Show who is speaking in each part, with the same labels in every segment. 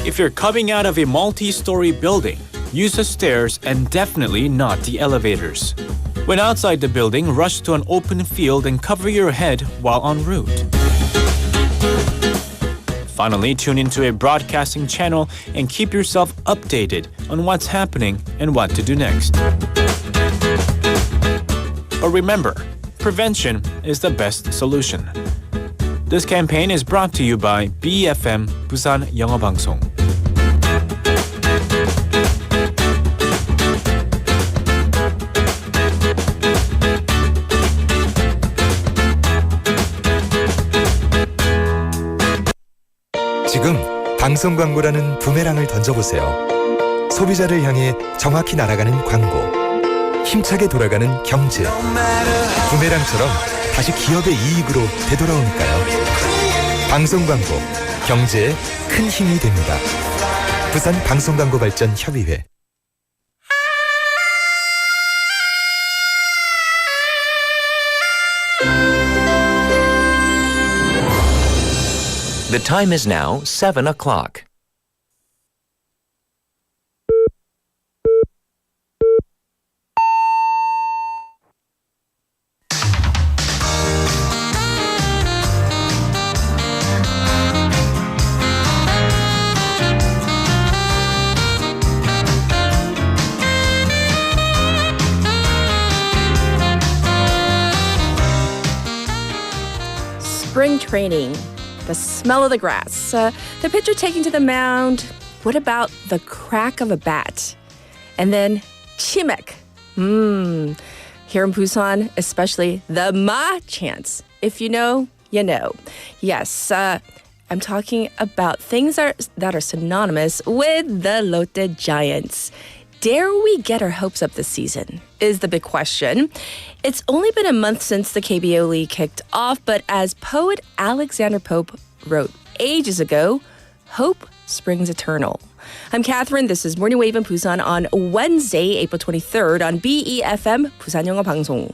Speaker 1: If you're coming out of a multi-story building, use the stairs and definitely not the elevators. When outside the building, rush to an open field and cover your head while en route. Finally, tune into a broadcasting channel and keep yourself updated on what's happening and what to do next. But remember, prevention is the best solution. This campaign is brought to you by BFM 부산영어방송.
Speaker 2: 지금 방송 광고라는 부메랑을 던져보세요. 소비자를 향해 정확히 날아가는 광고. 힘차게 돌아가는 경제. 부메랑처럼 다시 기업의 이익으로 되돌아오니까요. 방송 광고, 경제에 큰 힘이 됩니다. 부산 방송광고발전협의회.
Speaker 3: The time is now 7 o'clock.
Speaker 4: Spring training. The smell of the grass, the pitcher taking to the mound. What about the crack of a bat? And then chimek. Here in Busan, especially the ma chants. If you know, you know. Yes, I'm talking about things that are synonymous with the Lotte Giants. Dare we get our hopes up this season is the big question. It's only been a month since the KBO League kicked off, but as poet Alexander Pope wrote ages ago, hope springs eternal. I'm Katherine. This is Morning Wave in Busan on Wednesday, April 23rd on BEFM 부산영어방송.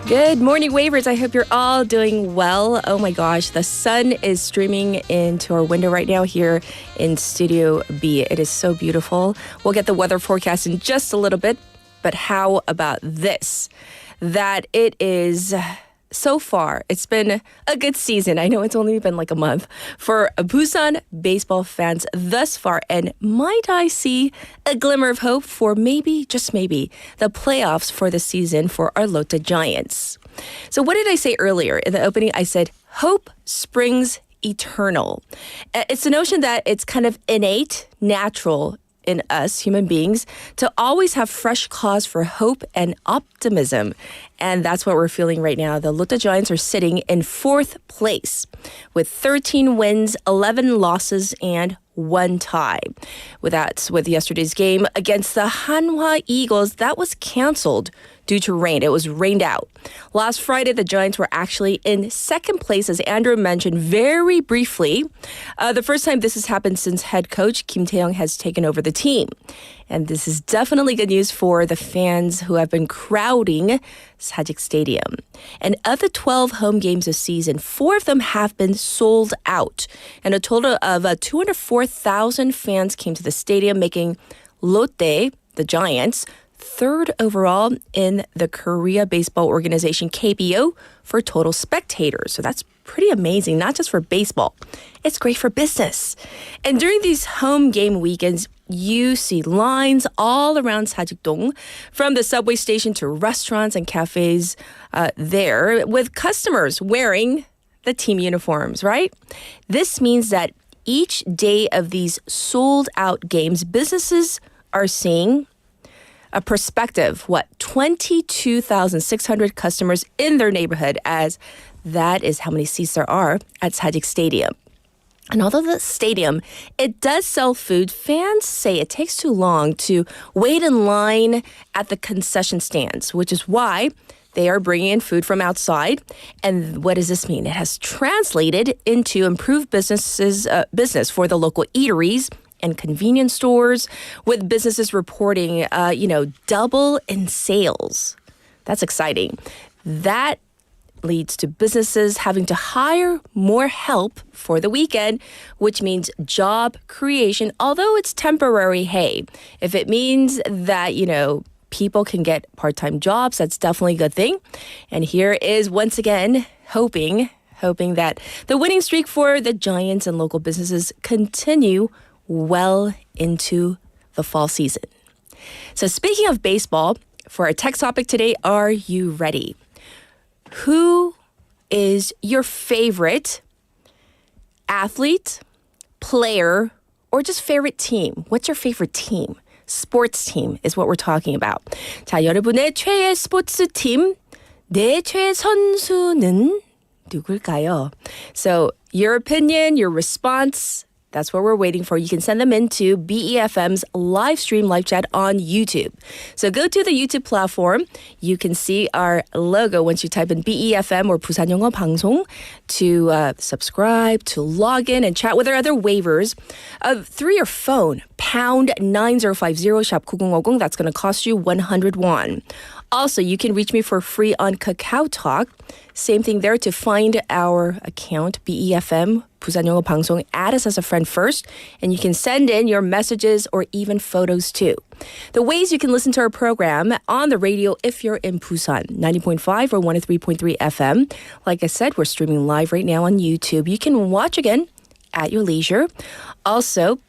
Speaker 4: Good morning, Wavers. I hope you're all doing well. Oh my gosh, the sun is streaming into our window right now here in Studio B. It is so beautiful. We'll get the weather forecast in just a little bit, but how about this? That it is... So far, it's been a good season. I know it's only been like a month for Busan baseball fans thus far. And might I see a glimmer of hope for maybe, just maybe, the playoffs for the season for our Lotte Giants. So what did I say earlier? In the opening, I said, hope springs eternal. It's the notion that it's kind of innate, natural in us, human beings, to always have fresh cause for hope and optimism. And that's what we're feeling right now. The Lotte Giants are sitting in 4th place with 13 wins, 11 losses, and 1 tie. With yesterday's game against the Hanwha Eagles, that was canceled due to rain. It was rained out. Last Friday, the Giants were actually in 2nd place, as Andrew mentioned very briefly. The first time this has happened since head coach Kim Tae-young has taken over the team. And this is definitely good news for the fans who have been crowding Sajik Stadium. And of the 12 home games this season, 4 of them have been sold out. And a total of 204,000 fans came to the stadium, making Lotte, the Giants, 3rd overall in the Korea baseball organization KBO for total spectators. So that's pretty amazing, not just for baseball. It's great for business. And during these home game weekends, you see lines all around Sajikdong, from the subway station to restaurants and cafes there, with customers wearing the team uniforms, right? This means that each day of these sold-out games, businesses are seeing a prospective, 22,600 customers in their neighborhood, as that is how many seats there are at Sajik Stadium. And although the stadium, it does sell food, fans say it takes too long to wait in line at the concession stands, which is why They are bringing in food from outside. And what does this mean? It has translated into improved business for the local eateries and convenience stores, with businesses reporting, double in sales. That's exciting. That leads to businesses having to hire more help for the weekend, which means job creation. Although it's temporary, hey, if it means that, people can get part-time jobs, that's definitely a good thing. And here is once again hoping that the winning streak for the Giants and local businesses continue well into the fall season. So speaking of baseball, for our tech topic today, are you ready? Who is your favorite athlete, player, or just favorite team? What's your favorite team? Sports team is what we're talking about. 자, 여러분의 최애 스포츠 팀, 내 최애 선수는 누굴까요? So your opinion, your response, that's what we're waiting for. You can send them into BEFM's live chat on YouTube. So go to the YouTube platform. You can see our logo once you type in BEFM or 부산영어방송 to subscribe, to log in and chat with our other waivers through your phone. Pound 9050 샵 9050. That's going to cost you 100 won. Also, you can reach me for free on Kakao Talk. Same thing there. To find our account, BEFM, 부산영어방송, add us as a friend first, and you can send in your messages or even photos too. The ways you can listen to our program on the radio if you're in Busan, 90.5 or 103.3 FM. Like I said, we're streaming live right now on YouTube. You can watch again at your leisure. Also,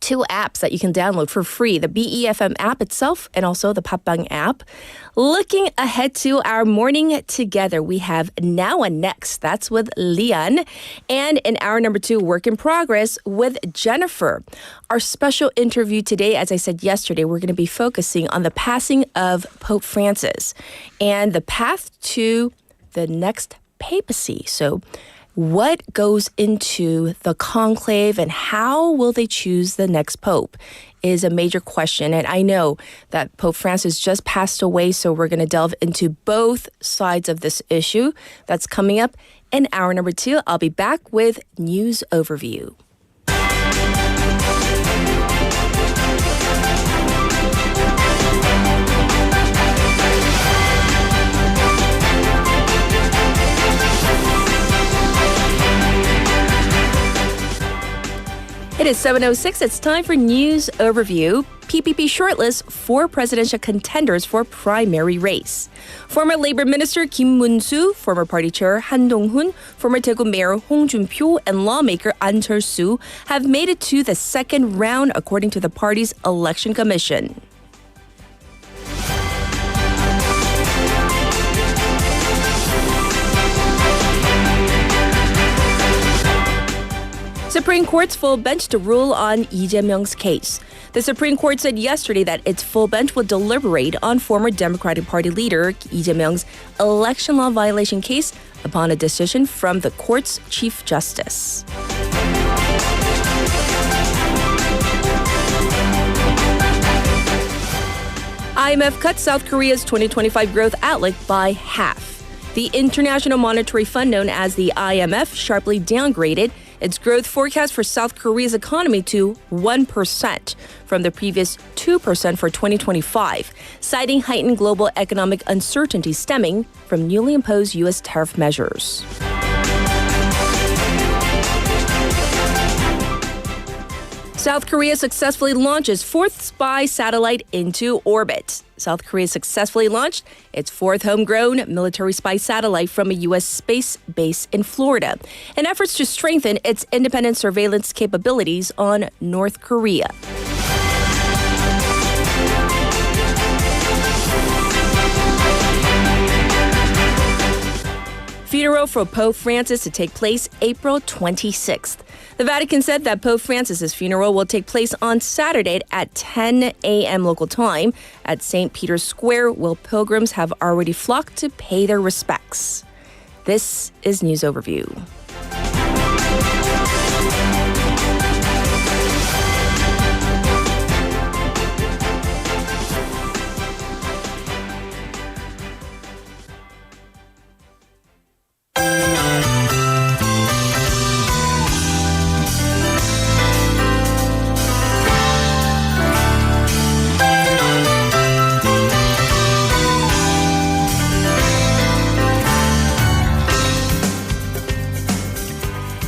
Speaker 4: 2 apps that you can download for free, the BEFM app itself and also the Papbang app. Looking ahead to our morning together, we have Now and Next. That's with Leon. And in hour number 2, Work in Progress with Jennifer. Our special interview today, as I said yesterday, we're going to be focusing on the passing of Pope Francis and the path to the next papacy. So what goes into the conclave and how will they choose the next pope is a major question. And I know that Pope Francis just passed away, so we're going to delve into both sides of this issue. That's coming up in hour number 2. I'll be back with News Overview. It is 7:06. It's time for News Overview. PPP shortlist 4 presidential contenders for primary race. Former Labor Minister Kim Moon-soo, former party chair Han Dong-hun, former Daegu Mayor Hong Jun-pyo, and lawmaker An Cheol-soo have made it to the second round, according to the party's election commission. Supreme Court's full bench to rule on Lee Jae-myung's case. The Supreme Court said yesterday that its full bench will deliberate on former Democratic Party leader Lee Jae-myung's election law violation case upon a decision from the court's Chief Justice. IMF cut South Korea's 2025 growth outlook by half. The International Monetary Fund, known as the IMF, sharply downgraded its growth forecast for South Korea's economy to 1% from the previous 2% for 2025, citing heightened global economic uncertainty stemming from newly imposed U.S. tariff measures. South Korea successfully launches 4th spy satellite into orbit. South Korea successfully launched its 4th homegrown military spy satellite from a U.S. space base in Florida in efforts to strengthen its independent surveillance capabilities on North Korea. Funeral for Pope Francis to take place April 26th. The Vatican said that Pope Francis's funeral will take place on Saturday at 10 a.m. local time at St. Peter's Square, where pilgrims have already flocked to pay their respects. This is News Overview.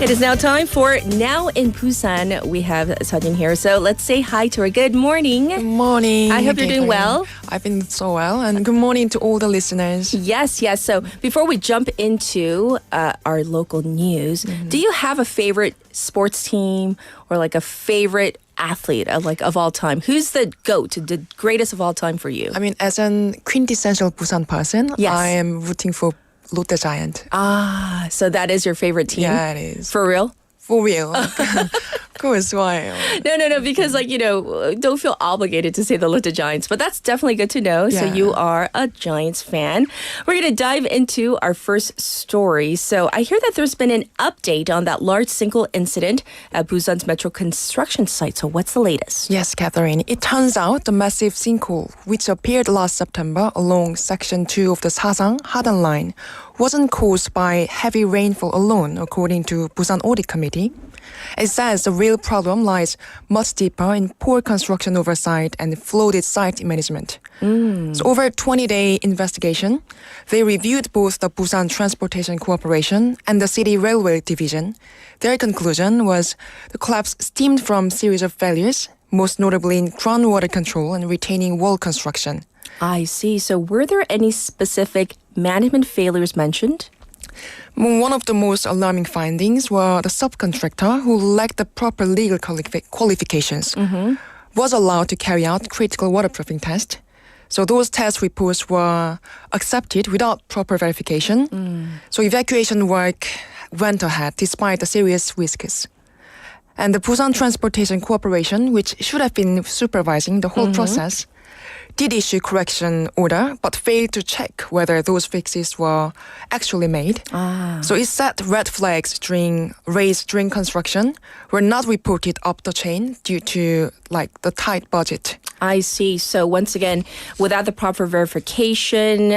Speaker 4: It is now time for Now in Busan. We have Sejin here, so let's say hi to her. Good morning.
Speaker 5: Good morning.
Speaker 4: I hope you're doing well.
Speaker 5: I've been so well, and good morning to all the listeners.
Speaker 4: Yes. So before we jump into our local news, do you have a favorite sports team or like a favorite athlete of all time? Who's the GOAT, the greatest of all time for you?
Speaker 5: I mean, as an quintessential Busan person,
Speaker 4: Yes.
Speaker 5: I am rooting for Lotte Giant.
Speaker 4: So that is your favorite team?
Speaker 5: Yeah, it is.
Speaker 4: For real?
Speaker 5: For real. Of course, why?
Speaker 4: No, because don't feel obligated to say the Lotte Giants, but that's definitely good to know. So
Speaker 5: Yeah.
Speaker 4: you are a Giants fan. We're going to dive into our first story. So I hear that there's been an update on that large single incident at Busan's metro construction site. So what's the latest?
Speaker 5: Yes, Catherine. It turns out the massive sinkhole, which appeared last September along Section 2 of the Sasang-Hadan line, wasn't caused by heavy rainfall alone, according to Busan Audit Committee. It says the real problem lies much deeper in poor construction oversight and flooded site management. So over a 20-day investigation, they reviewed both the Busan Transportation Corporation and the City Railway Division. Their conclusion was the collapse stemmed from series of failures, most notably in groundwater control and retaining wall construction.
Speaker 4: I see. So were there any specific management failures mentioned?
Speaker 5: One of the most alarming findings were the subcontractor, who lacked the proper legal qualifications, was allowed to carry out critical waterproofing tests. So those test reports were accepted without proper verification. So evacuation work went ahead despite the serious risks. And the Busan Transportation Corporation, which should have been supervising the whole process, did issue correction order, but failed to check whether those fixes were actually made. So it said red flags raised during construction were not reported up the chain due to the tight budget.
Speaker 4: I see. So once again, without the proper verification,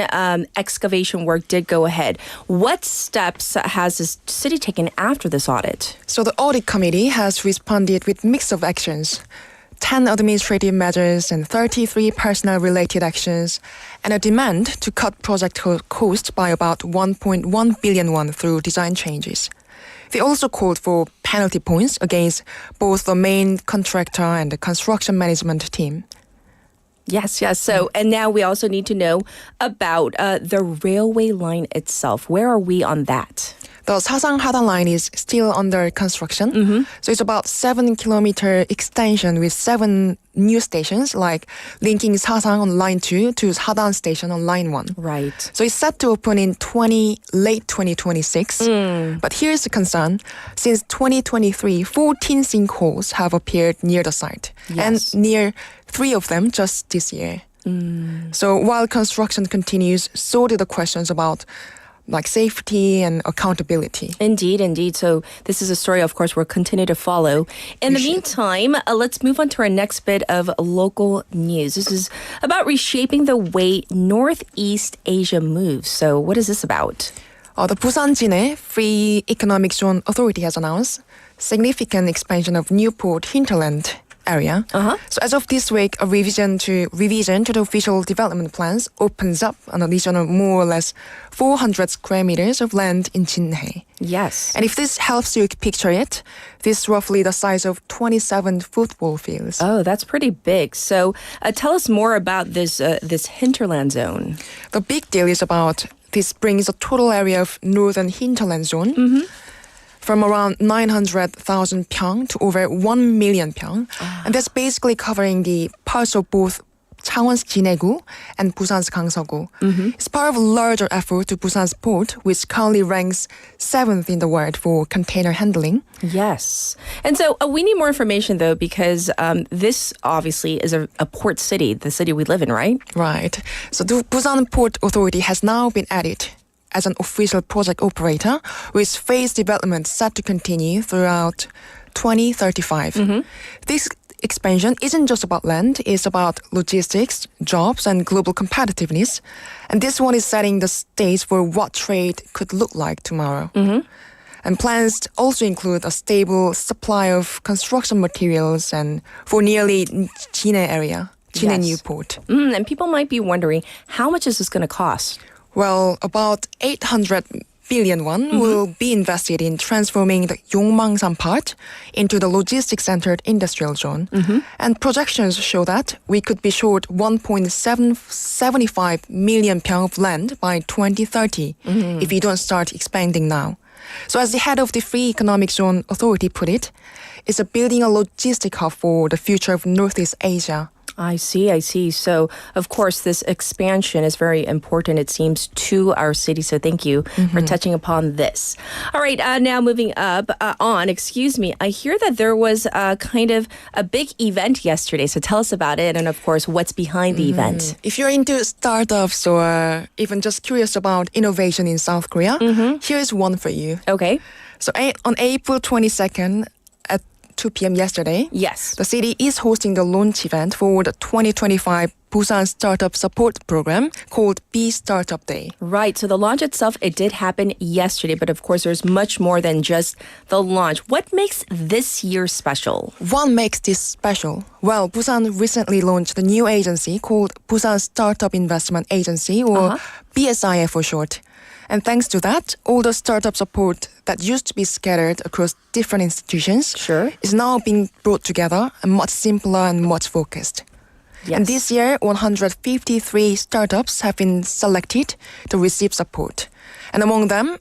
Speaker 4: excavation work did go ahead. What steps has the city taken after this audit?
Speaker 5: So the audit committee has responded with mix of actions. 10 administrative measures and 33 personnel-related actions, and a demand to cut project cost by about 1.1 billion won through design changes. They also called for penalty points against both the main contractor and the construction management team.
Speaker 4: Yes. So, and now we also need to know about the railway line itself. Where are we on that?
Speaker 5: The Sasang-Hadan line is still under construction. So it's about 7-kilometer extension with 7 new stations, like linking Sasang on line 2 to Hadan station on line 1.
Speaker 4: Right.
Speaker 5: So it's set to open in late 2026. But here's the concern. Since 2023, 14 sinkholes have appeared near the site.
Speaker 4: Yes.
Speaker 5: And near 3 of them just this year. So while construction continues, so do the questions about safety and accountability.
Speaker 4: Indeed. So this is a story, of course, we'll continue to follow. In the meantime, let's move on to our next bit of local news. This is about reshaping the way Northeast Asia moves. So what is this about?
Speaker 5: The Busan Jinhae Free Economic Zone Authority has announced significant expansion of Newport hinterland area. So as of this week, a revision to the official development plans opens up an additional more or less 400 square meters of land in Jinhae.
Speaker 4: Yes.
Speaker 5: And if this helps you picture it, this is roughly the size of 27 football fields.
Speaker 4: Oh, that's pretty big. So tell us more about this hinterland zone.
Speaker 5: The big deal is about this brings the total area of northern hinterland zone from around 900,000 pyong to over 1 million pyong. And that's basically covering the parts of both Changwon's Jinhae-gu and Busan's Gangseogu. It's part of a larger effort to Busan's port, which currently ranks 7th in the world for container handling.
Speaker 4: Yes. And so we need more information, though, because this obviously is a port city, the city we live in, right?
Speaker 5: Right. So the Busan Port Authority has now been added as an official project operator, with phase development set to continue throughout 2035. This expansion isn't just about land, it's about logistics, jobs, and global competitiveness. And this one is setting the stage for what trade could look like tomorrow. And plans also include a stable supply of construction materials and for nearly Jinhae area, Jinhae
Speaker 4: Yes.
Speaker 5: Newport.
Speaker 4: And people might be wondering, how much is this going to cost?
Speaker 5: Well, about 800 billion won will be invested in transforming the Yongmangsan part into the logistics-centered industrial zone. And projections show that we could be short 1.75 million pyong of land by 2030 if we don't start expanding now. So as the head of the Free Economic Zone Authority put it, it's building a logistic hub for the future of Northeast Asia.
Speaker 4: I see. So, of course, this expansion is very important, it seems, to our city. So thank you for touching upon this. All right, now moving on, I hear that there was kind of a big event yesterday. So tell us about it and, of course, what's behind the event.
Speaker 5: If you're into startups or even just curious about innovation in South Korea, here's one for you.
Speaker 4: Okay.
Speaker 5: So on April 22nd, 2 p.m. yesterday,
Speaker 4: Yes.
Speaker 5: the city is hosting the launch event for the 2025 Busan Startup Support Program called B Startup Day.
Speaker 4: Right. So the launch itself, it did happen yesterday, but of course there's much more than just the launch. What makes this year special?
Speaker 5: What makes this special? Well, Busan recently launched a new agency called Busan Startup Investment Agency, or BSIA for short. And thanks to that, all the startup support that used to be scattered across different institutions is now being brought together and much simpler and much focused.
Speaker 4: Yes.
Speaker 5: And this year, 153 startups have been selected to receive support. And among them,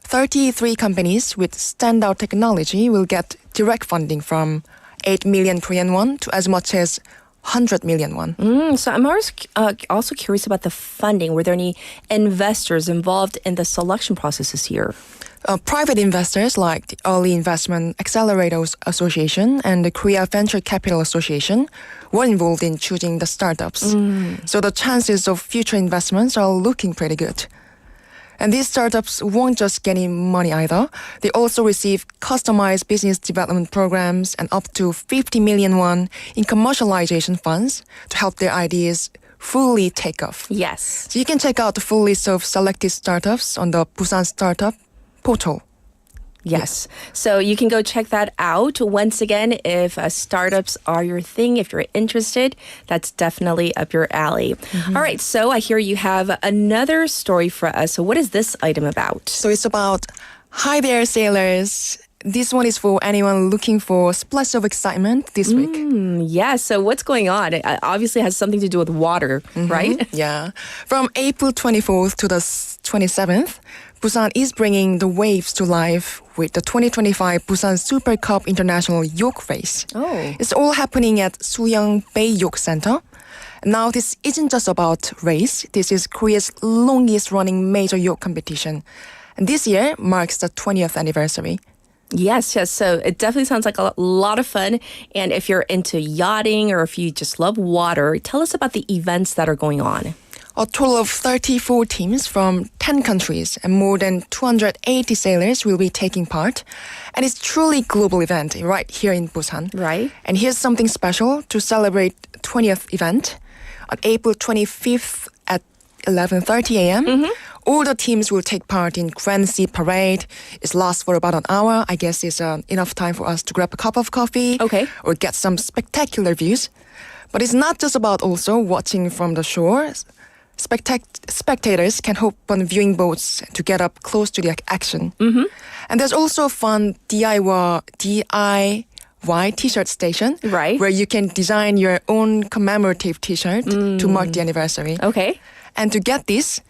Speaker 5: 33 companies with standout technology will get direct funding from 8 million Korean won to as much as 100 million won.
Speaker 4: So I'm also curious about the funding. Were there any investors involved in the selection process this year?
Speaker 5: Private investors like the Early Investment Accelerators Association and the Korea Venture Capital Association were involved in choosing the startups. So the chances of future investments are looking pretty good. And these startups won't just get any money either. They also receive customized business development programs and up to 50 million won in commercialization funds to help their ideas fully take off.
Speaker 4: Yes.
Speaker 5: So you can check out the full list of selected startups on the Busan Startup portal.
Speaker 4: Yes. So you can go check that out. Once again, if startups are your thing, if you're interested, that's definitely up your alley. All right. So I hear you have another story for us. So what is this item about?
Speaker 5: So it's about Hi There Sailors. This one is for anyone looking for a splash of excitement this week.
Speaker 4: Yeah. So what's going on? It obviously has something to do with water, right?
Speaker 5: Yeah. From April 24th to the 27th, Busan is bringing the waves to life with the 2025 Busan Supercup International Yoke Race.
Speaker 4: Oh.
Speaker 5: It's all happening at Suyang Bay Yoke Center. Now, this isn't just about race. This is Korea's longest running major yoke competition. And this year marks the 20th anniversary.
Speaker 4: Yes. So it definitely sounds like a lot of fun. And if you're into yachting or if you just love water, tell us about the events that are going on.
Speaker 5: A total of 34 teams from 10 countries and more than 280 sailors will be taking part. And it's truly a global event right here in Busan.
Speaker 4: Right.
Speaker 5: And here's something special to celebrate 20th event. On April 25th at 11:30 a.m., all the teams will take part in Grand Sea Parade. It lasts for about an hour. I guess it's enough time for us to grab a cup of coffee or get some spectacular views. But it's not just about also watching from the shore. Spectators can hop on viewing boats to get up close to the action. And there's also a fun DIY t-shirt station where you can design your own commemorative t-shirt to mark the anniversary.
Speaker 4: Okay.
Speaker 5: And to get this,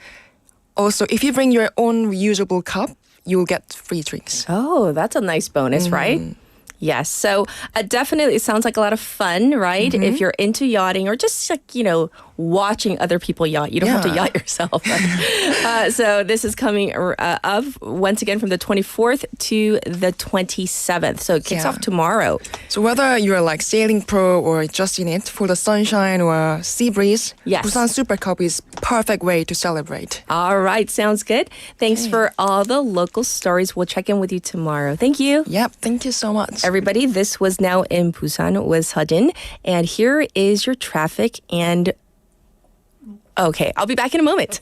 Speaker 5: also, if you bring your own reusable cup, you'll get free drinks.
Speaker 4: Oh, that's a nice bonus, right? Yes. So definitely it sounds like a lot of fun, right? If you're into yachting or just like, watching other people yacht. You don't have to yacht yourself. So this is coming up once again from the 24th to the 27th. So it kicks off tomorrow.
Speaker 5: So whether you're like sailing pro or just in it for the sunshine or sea breeze, Busan Super Cup is perfect way to celebrate.
Speaker 4: All right. Sounds good. Thanks for all the local stories. We'll check in with you tomorrow. Thank you.
Speaker 5: Yep. Thank you so much.
Speaker 4: Everybody, this was Now in Busan with Sejin. And here is your traffic and... Okay, I'll be back in a moment.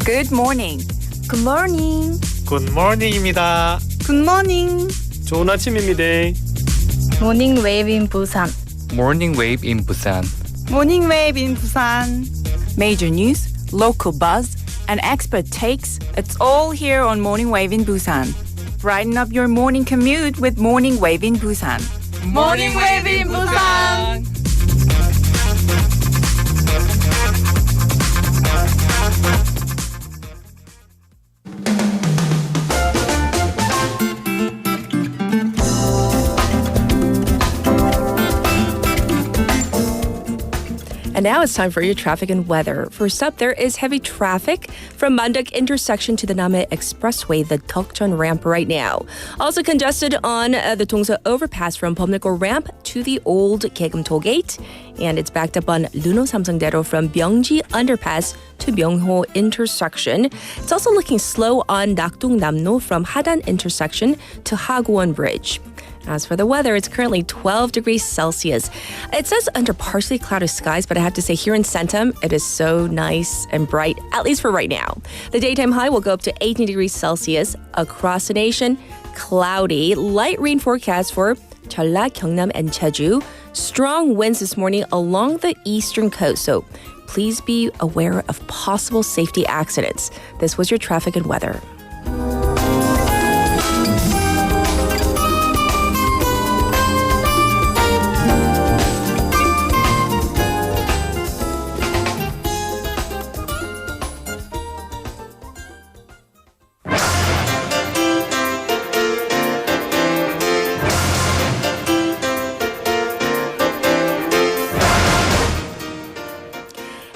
Speaker 6: Good morning.
Speaker 4: Good morning.
Speaker 1: 굿모닝입니다.
Speaker 6: Good morning.
Speaker 1: 좋은 아침입니다.
Speaker 6: Morning wave in Busan.
Speaker 7: Morning wave in Busan.
Speaker 6: Morning wave in Busan. Major news, local buzz,
Speaker 7: and expert takes. It's all here on Morning Wave in Busan. Brighten up your morning commute with Morning Wave in Busan.
Speaker 5: Morning Wave in Busan.
Speaker 4: And now it's time for your traffic and weather. First up, there is heavy traffic from Mandak intersection to the Namhae Expressway, the Deokjeon ramp right now. Also congested on the Dongsa overpass from Bumnagor ramp to the old Kaegum toll gate. And it's backed up on Luno Samsungdaero from Myeongji underpass to Myeongho intersection. It's also looking slow on Nakdong Namno from Hadan intersection to Hagwon Bridge. As for the weather, it's currently 12 degrees Celsius. It says under partially cloudy skies, but I have to say here in Centum, it is so nice and bright, at least for right now. The daytime high will go up to 18 degrees Celsius. Across the nation, cloudy, light rain forecast for Jeolla, Gyeongnam, and Jeju. Strong winds this morning along the eastern coast, so please be aware of possible safety accidents. This was your traffic and weather.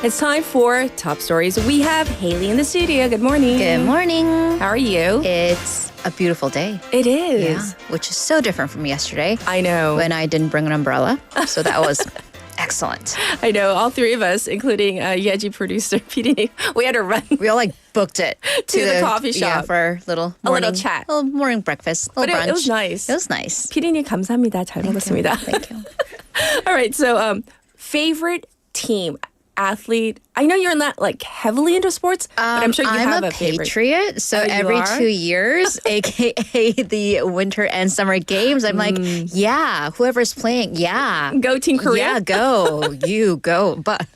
Speaker 4: It's time for Top Stories. We have Haley in the studio. Good morning.
Speaker 8: Good morning.
Speaker 4: How are you?
Speaker 8: It's a beautiful day.
Speaker 4: It is.
Speaker 8: Yeah, which is so different from yesterday
Speaker 4: I know.
Speaker 8: when I didn't bring an umbrella. So that was excellent.
Speaker 4: I know. All three of us, including Yeji producer, PD, we had to run.
Speaker 8: We all booked it
Speaker 4: To the coffee
Speaker 8: Yeah,
Speaker 4: shop.
Speaker 8: for our little
Speaker 4: A little
Speaker 8: morning
Speaker 4: chat.
Speaker 8: little morning breakfast, little
Speaker 4: But
Speaker 8: brunch.
Speaker 4: it was nice.
Speaker 8: It was nice.
Speaker 4: PD님 감사합니다. 잘 먹었습니다.
Speaker 8: Thank you.
Speaker 4: All right. So, favorite team, athlete. I know you're not like heavily into sports, but I'm sure you
Speaker 8: I'm
Speaker 4: have
Speaker 8: a
Speaker 4: a favorite.
Speaker 8: patriot, so
Speaker 4: Oh, you
Speaker 8: every
Speaker 4: are?
Speaker 8: 2 years, aka the winter and summer games, I'm like, yeah, whoever's playing, yeah.
Speaker 4: Go Team Korea.
Speaker 8: Yeah, go. You go. But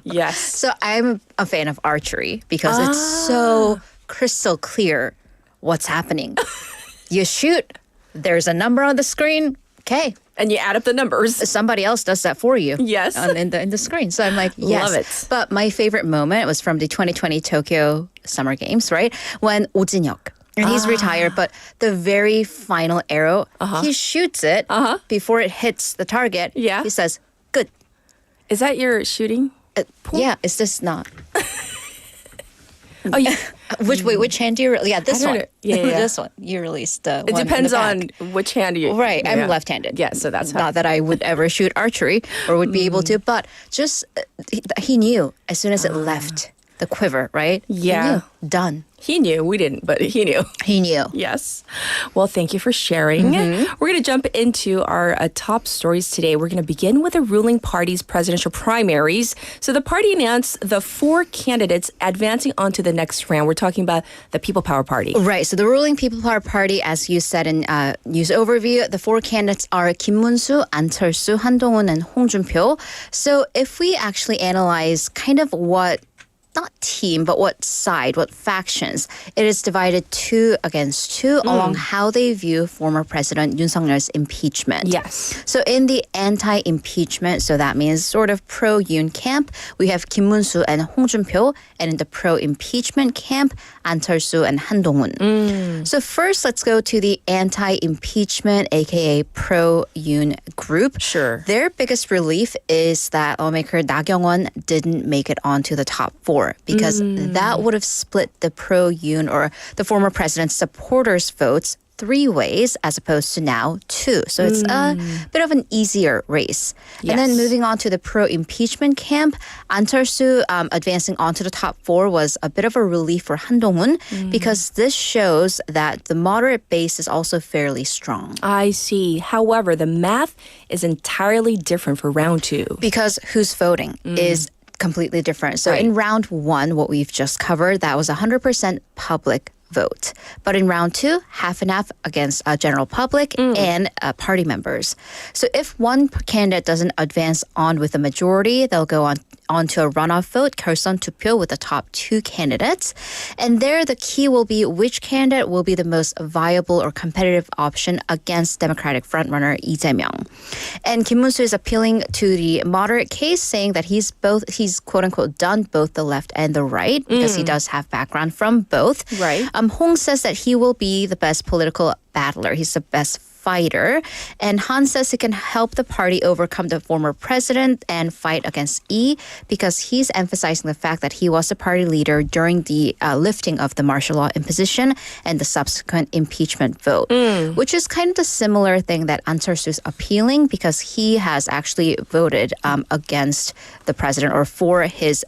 Speaker 4: Yes.
Speaker 8: so I'm a fan of archery because it's so crystal clear what's happening. You shoot, there's a number on the screen. Okay.
Speaker 4: And you add up the numbers.
Speaker 8: Somebody else does that for you.
Speaker 4: Yes.
Speaker 8: In the screen. So I'm like, yes.
Speaker 4: Love it.
Speaker 8: But my favorite moment was from the 2020 Tokyo Summer Games, right? When Oh Jin-hyuk, and he's retired, but the very final arrow, he shoots it before it hits the target.
Speaker 4: Yeah.
Speaker 8: He says, good.
Speaker 4: Is that your shooting?
Speaker 8: Yeah, is this not?
Speaker 4: Oh, yeah.
Speaker 8: Which hand do you? Yeah, this
Speaker 4: I don't
Speaker 8: one.
Speaker 4: know. Yeah.
Speaker 8: This one. You released the.
Speaker 4: It
Speaker 8: one in
Speaker 4: depends
Speaker 8: the
Speaker 4: on
Speaker 8: back.
Speaker 4: which hand you.
Speaker 8: Right, I'm
Speaker 4: Yeah.
Speaker 8: left-handed.
Speaker 4: Yeah, so that's how.
Speaker 8: Not that I would ever shoot archery or would be able to, but just he knew as soon as it left the quiver, right? He
Speaker 4: Yeah.
Speaker 8: knew. Done.
Speaker 4: He knew. We didn't, but he knew.
Speaker 8: He knew.
Speaker 4: Yes. Well, thank you for sharing. We're going to jump into our top stories today. We're going to begin with the ruling party's presidential primaries. So the party announced the 4 candidates advancing on to the next round. We're talking about the People Power Party.
Speaker 8: Right. So the ruling People Power Party, as you said in news overview, the 4 candidates are Kim Mun-soo, An Cheol-soo, Han Dong-un, and Hong Jun-pyo. So if we actually analyze kind of what not team, but what side, what factions. It is divided 2 against 2 along how they view former President Yoon Suk-yeol's impeachment.
Speaker 4: Yes.
Speaker 8: So in the anti-impeachment, so that means sort of pro-Yoon camp, we have Kim Mun-soo and Hong Jun-pyo, and in the pro-impeachment camp, An Cheol-soo and Han Dong-un. So first, let's go to the anti-impeachment, aka pro-Yoon group.
Speaker 4: Sure.
Speaker 8: Their biggest relief is that lawmaker Na Kyung-won didn't make it onto the top 4 because that would have split the pro-Yoon or the former president's supporters' votes 3 ways as opposed to now 2. So it's a bit of an easier race. And then
Speaker 4: Yes.
Speaker 8: moving on to the pro-impeachment camp, An Cheol-soo advancing onto the top 4 was a bit of a relief for Han Dong-un because this shows that the moderate base is also fairly strong.
Speaker 4: I see. However, the math is entirely different for round 2.
Speaker 8: Because who's voting is completely different. So in round 1, what we've just covered, that was 100% public vote. But in round 2, half and half against general public and party members. So if one candidate doesn't advance on with a majority, they'll go on onto a runoff vote, 결선 투표, with the top two candidates. And there, the key will be which candidate will be the most viable or competitive option against Democratic frontrunner Lee Jae-myung. And Kim Moon-soo is appealing to the moderate case, saying that he's quote unquote done both the left and the right because he does have background from both.
Speaker 4: Right.
Speaker 8: Hong says that he will be the best political battler. He's the best fighter. And Han says he can help the party overcome the former president and fight against Lee because he's emphasizing the fact that he was the party leader during the lifting of the martial law imposition and the subsequent impeachment vote, which is kind of the similar thing that An Cheol-soo is appealing because he has actually voted against the president or for his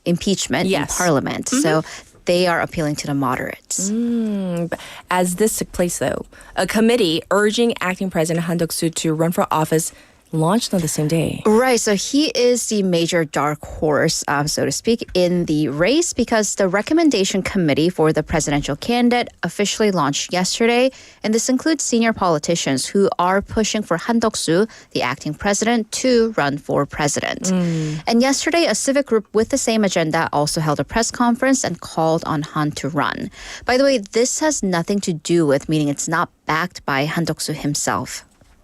Speaker 8: impeachment in parliament. So they are appealing to the moderates.
Speaker 4: As this took place, though, a committee urging acting President Han Duck-soo to run for office launched on the same day.
Speaker 8: Right, so he is the major dark horse, so to speak, in the race because the recommendation committee for the presidential candidate officially launched yesterday, and this includes senior politicians who are pushing for Han Duck-soo, the acting president, to run for president. And yesterday, a civic group with the same agenda also held a press conference and called on Han to run. By the way, this has nothing to do with, meaning it's not backed by Han Duck-soo himself.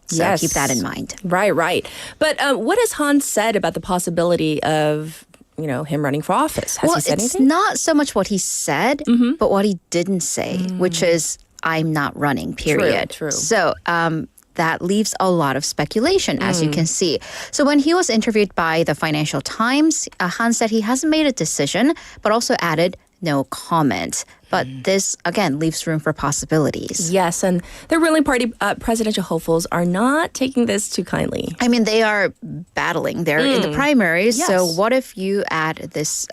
Speaker 8: So keep that in mind.
Speaker 4: Right. But what has Han said about the possibility of, him running for office? Has he said anything?
Speaker 8: It's not so much what he said, but what he didn't say, which is, I'm not running, period.
Speaker 4: True.
Speaker 8: So that leaves a lot of speculation, as you can see. So when he was interviewed by the Financial Times, Han said he hasn't made a decision, but also added, no comment. But this, again, leaves room for possibilities.
Speaker 4: Yes, and the ruling party presidential hopefuls are not taking this too kindly.
Speaker 8: I mean, they are battling. They're in the primaries.
Speaker 4: Yes.
Speaker 8: So what if you add this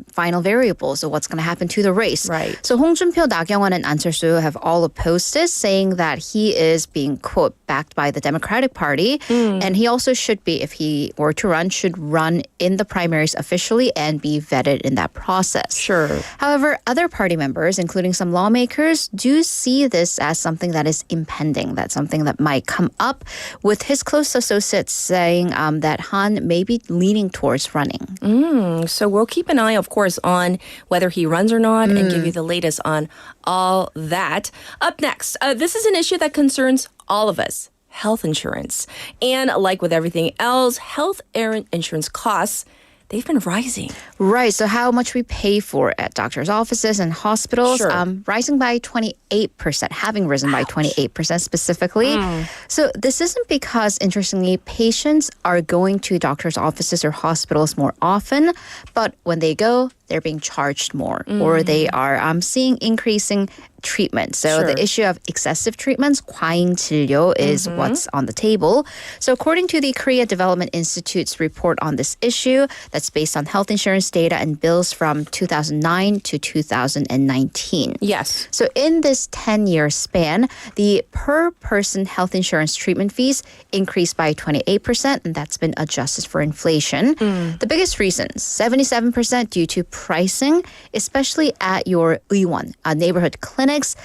Speaker 8: final variable? So what's going to happen to the race?
Speaker 4: Right.
Speaker 8: So Hong Jun-pyo, Na Kyung-won, and An Cheol-soo have all opposed this, saying that he is being, quote, backed by the Democratic Party. And he also should be, if he were to run, should run in the primaries officially and be vetted in that process.
Speaker 4: Sure.
Speaker 8: However, other party members, including some lawmakers, do see this as something that is impending, that's something that might come up, with his close associates saying that Han may be leaning towards running.
Speaker 4: So we'll keep an eye, of course, on whether he runs or not and give you the latest on all that. Up next, this is an issue that concerns all of us. Health insurance. And like with everything else, health insurance costs, they've been rising.
Speaker 8: Right. So how much we pay for at doctors' offices and hospitals, rising by 28%, having risen by 28% specifically. So this isn't because, interestingly, patients are going to doctors' offices or hospitals more often, but when they go, they're being charged more, or they are seeing increasing treatment. So the issue of excessive treatments, 과잉진료, is what's on the table. So according to the Korea Development Institute's report on this issue, that's based on health insurance data and bills from 2009 to 2019.
Speaker 4: Yes.
Speaker 8: So in this 10-year span, the per-person health insurance treatment fees increased by 28%, and that's been adjusted for inflation. The biggest reasons, 77% due to pricing, especially at your 의원, neighborhood clinics,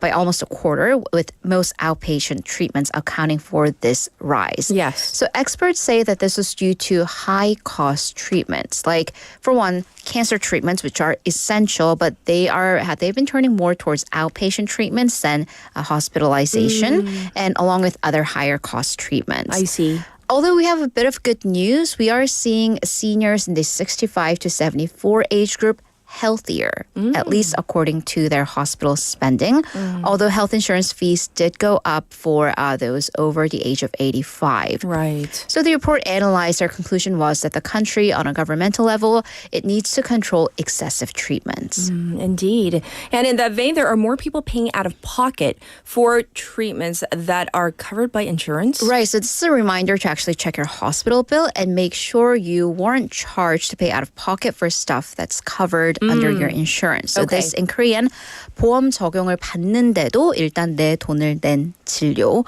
Speaker 8: by almost a quarter, with most outpatient treatments accounting for this rise.
Speaker 4: Yes.
Speaker 8: So experts say that this is due to high-cost treatments, like, for one, cancer treatments, which are essential, but they've been turning more towards outpatient treatments than hospitalization, and along with other higher cost treatments.
Speaker 4: I see.
Speaker 8: Although we have a bit of good news, we are seeing seniors in the 65 to 74 age group healthier, at least according to their hospital spending. Although health insurance fees did go up for those over the age of 85.
Speaker 4: Right.
Speaker 8: So the report analyzed, their conclusion was that the country, on a governmental level, it needs to control excessive treatments.
Speaker 4: Indeed. And in that vein, there are more people paying out of pocket for treatments that are covered by insurance.
Speaker 8: Right. So this is a reminder to actually check your hospital bill and make sure you weren't charged to pay out of pocket for stuff that's covered under your insurance. So this in Korean, 보험 적용을 받는데도 일단 내 돈을 낸 진료.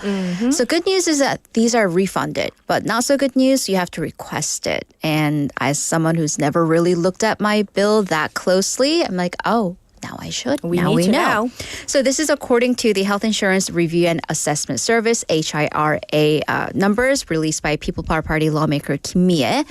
Speaker 8: So good news is that these are refunded, but not so good news, you have to request it. And as someone who's never really looked at my bill that closely, I'm like, oh, Now I should.
Speaker 4: We
Speaker 8: now
Speaker 4: need
Speaker 8: we
Speaker 4: to
Speaker 8: know.
Speaker 4: now.
Speaker 8: So this is according to the Health Insurance Review and Assessment Service, HIRA, numbers released by People Power Party lawmaker Kim Mi-ae.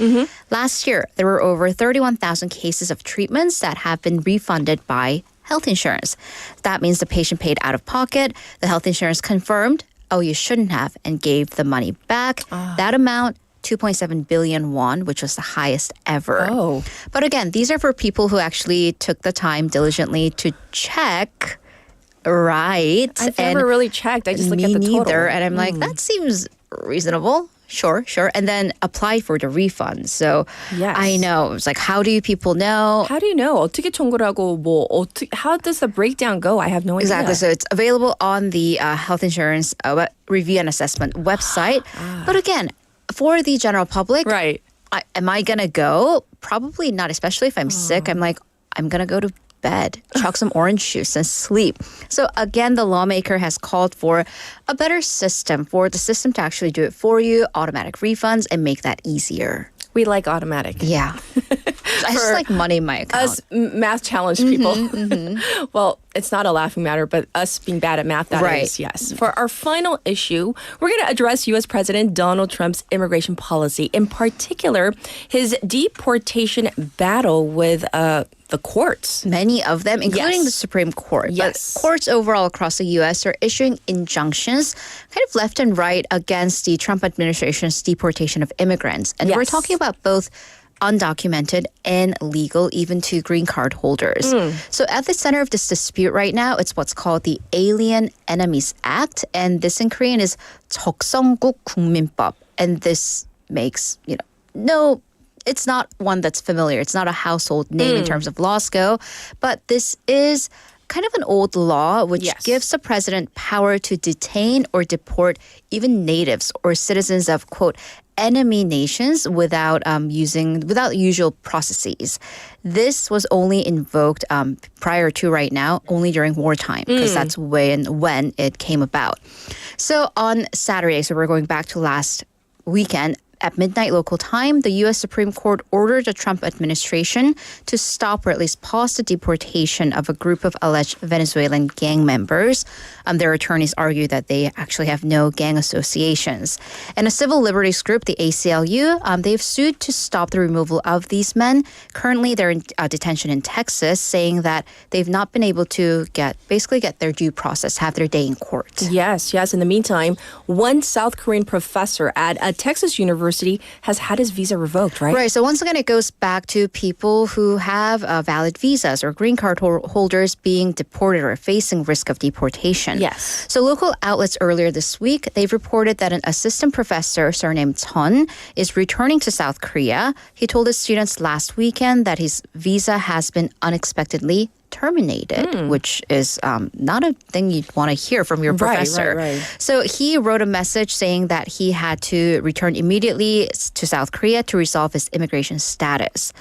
Speaker 8: Last year, there were over 31,000 cases of treatments that have been refunded by health insurance. That means the patient paid out of pocket. The health insurance confirmed, oh, you shouldn't have, and gave the money back. That amount, 2.7 billion won, which was the highest ever.
Speaker 4: Oh.
Speaker 8: But again, these are for people who actually took the time diligently to check. Right.
Speaker 4: I've never really checked. I just look at the total.
Speaker 8: Neither. And I'm like, that seems reasonable. Sure. And then apply for the refund. So
Speaker 4: Yes.
Speaker 8: I know. It's like, how do people know?
Speaker 4: How do you know? 어떻게 청구를 하고 how does the breakdown go? I have no idea.
Speaker 8: Exactly. So it's available on the Health Insurance Review and Assessment website. But again, for the general public,
Speaker 4: Right.
Speaker 8: Am I going to go? Probably not, especially if I'm sick. I'm like, I'm going to go to bed, chalk some orange juice and sleep. So again, the lawmaker has called for a better system, for the system to actually do it for you, automatic refunds, and make that easier.
Speaker 4: We like automatic.
Speaker 8: Yeah. I just like money in my account.
Speaker 4: Us math challenged people. Well, it's not a laughing matter, but us being bad at math, that is,
Speaker 8: Right.
Speaker 4: yes. For our final issue, we're going to address U.S. President Donald Trump's immigration policy, in particular, his deportation battle with the courts.
Speaker 8: Many of them, including
Speaker 4: Yes.
Speaker 8: the Supreme Court.
Speaker 4: Yes.
Speaker 8: But courts overall across the U.S. are issuing injunctions kind of left and right against the Trump administration's deportation of immigrants. And we're
Speaker 4: Yes.
Speaker 8: talking about both undocumented and legal, even to green card holders. So at the center of this dispute right now, it's what's called the Alien Enemies Act. And this in Korean is 적성국 국민법. And this makes, no, it's not one that's familiar. It's not a household name in terms of laws go. But this is kind of an old law which
Speaker 4: Yes.
Speaker 8: gives the president power to detain or deport even natives or citizens of, quote, enemy nations without usual processes. This was only invoked prior to right now, only during wartime, because that's when it came about. So on Saturday, so we're going back to last weekend, at midnight local time, the U.S. Supreme Court ordered the Trump administration to stop or at least pause the deportation of a group of alleged Venezuelan gang members. Their attorneys argue that they actually have no gang associations. And a civil liberties group, the ACLU, they've sued to stop the removal of these men. Currently, they're in detention in Texas, saying that they've not been able to get their due process, have their day in court.
Speaker 4: Yes. In the meantime, one South Korean professor at a Texas university has had his visa revoked, right?
Speaker 8: Right. So once again, it goes back to people who have valid visas or green card holders being deported or facing risk of deportation.
Speaker 4: Yes.
Speaker 8: So local outlets earlier this week, they've reported that an assistant professor surnamed Chun is returning to South Korea. He told his students last weekend that his visa has been unexpectedly terminated, which is not a thing you'd want to hear from your professor.
Speaker 4: Right.
Speaker 8: So he wrote a message saying that he had to return immediately to South Korea to resolve his immigration status.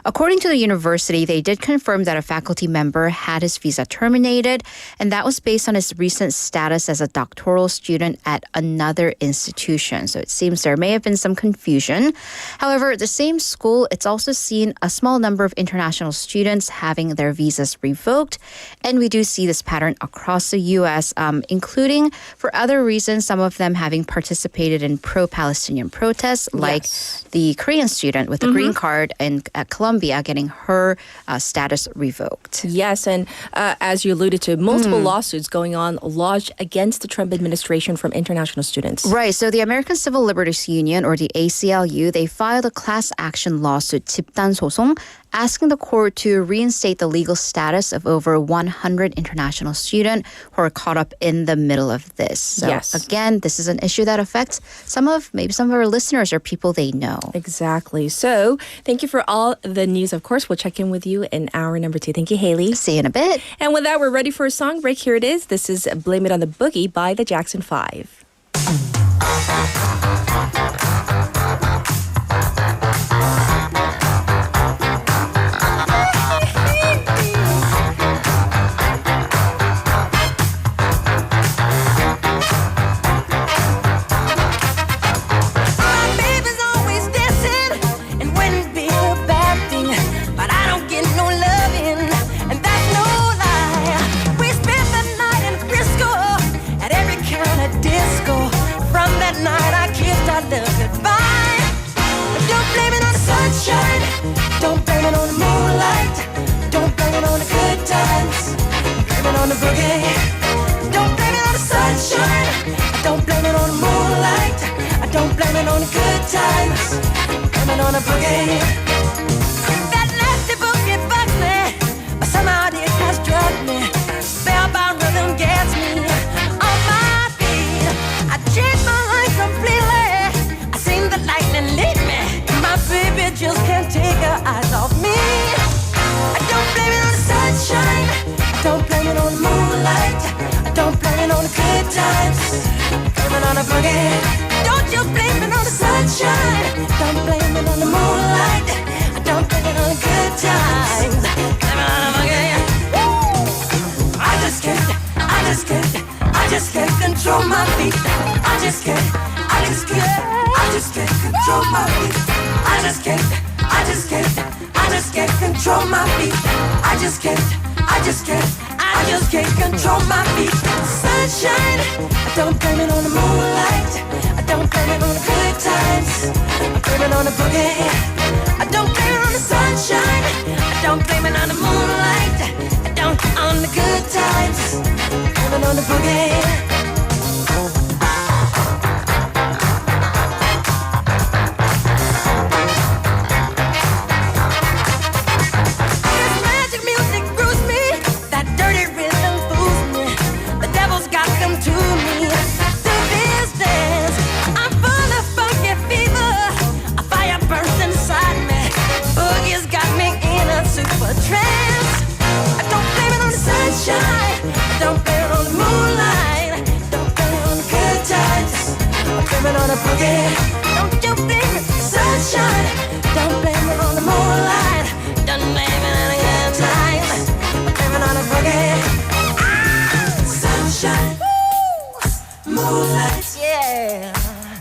Speaker 8: According to the university, they did confirm that a faculty member had his visa terminated, and that was based on his recent status as a doctoral student at another institution. So it seems there may have been some confusion. However, the same school, it's also seen a small number of international students having their visas revoked. And we do see this pattern across the U.S., including for other reasons, some of them having participated in pro-Palestinian protests, like the Korean student with the green card at Columbia getting her status revoked.
Speaker 4: Yes, and as you alluded to, multiple lawsuits going on lodged against the Trump administration from international students.
Speaker 8: Right. So the American Civil Liberties Union, or the ACLU, they filed a class action lawsuit, 집단 소송, asking the court to reinstate the legal status of over 100 international students who are caught up in the middle of this. So again, this is an issue that affects maybe some of our listeners or people they know.
Speaker 4: Exactly. So thank you for all the news. Of course, we'll check in with you in hour number 2. Thank you, Haley.
Speaker 8: See you in a bit.
Speaker 4: And with that, we're ready for a song break. Here it is. This is Blame It on the Boogie by the Jackson 5.
Speaker 9: But I don't get no loving, and that's no lie. times. Coming on a boogie. That nasty boogie bugs me, but somehow it has drugged me. Spellbound rhythm gets me on my feet. I changed my life completely. I seen the lightning lead me. My baby just can't take her eyes off me. I don't blame it on the sunshine. I don't blame it on the moonlight. I don't blame it on the good times. Blame it on the boogie. Don't you blame it on the sunshine. Don't blame it on the moonlight. I don't blame it on the good times. Blame it on the boogie. I just can't control my feet. I just can't control my feet. I just can't control my feet. I just can't control my feet. Sunshine, I don't blame it on the moonlight. I don't blame it on the good times. I blame it on the boogie. I don't blame it on the sunshine. I don't blame it on the moonlight. I don't on the good times. I blame it on the boogie. On a boogie. Don't you blame it, sunshine. Don't blame it on the moonlight. Don't blame it on a good time. Blame it on a boogie. Sunshine, moonlight, yeah.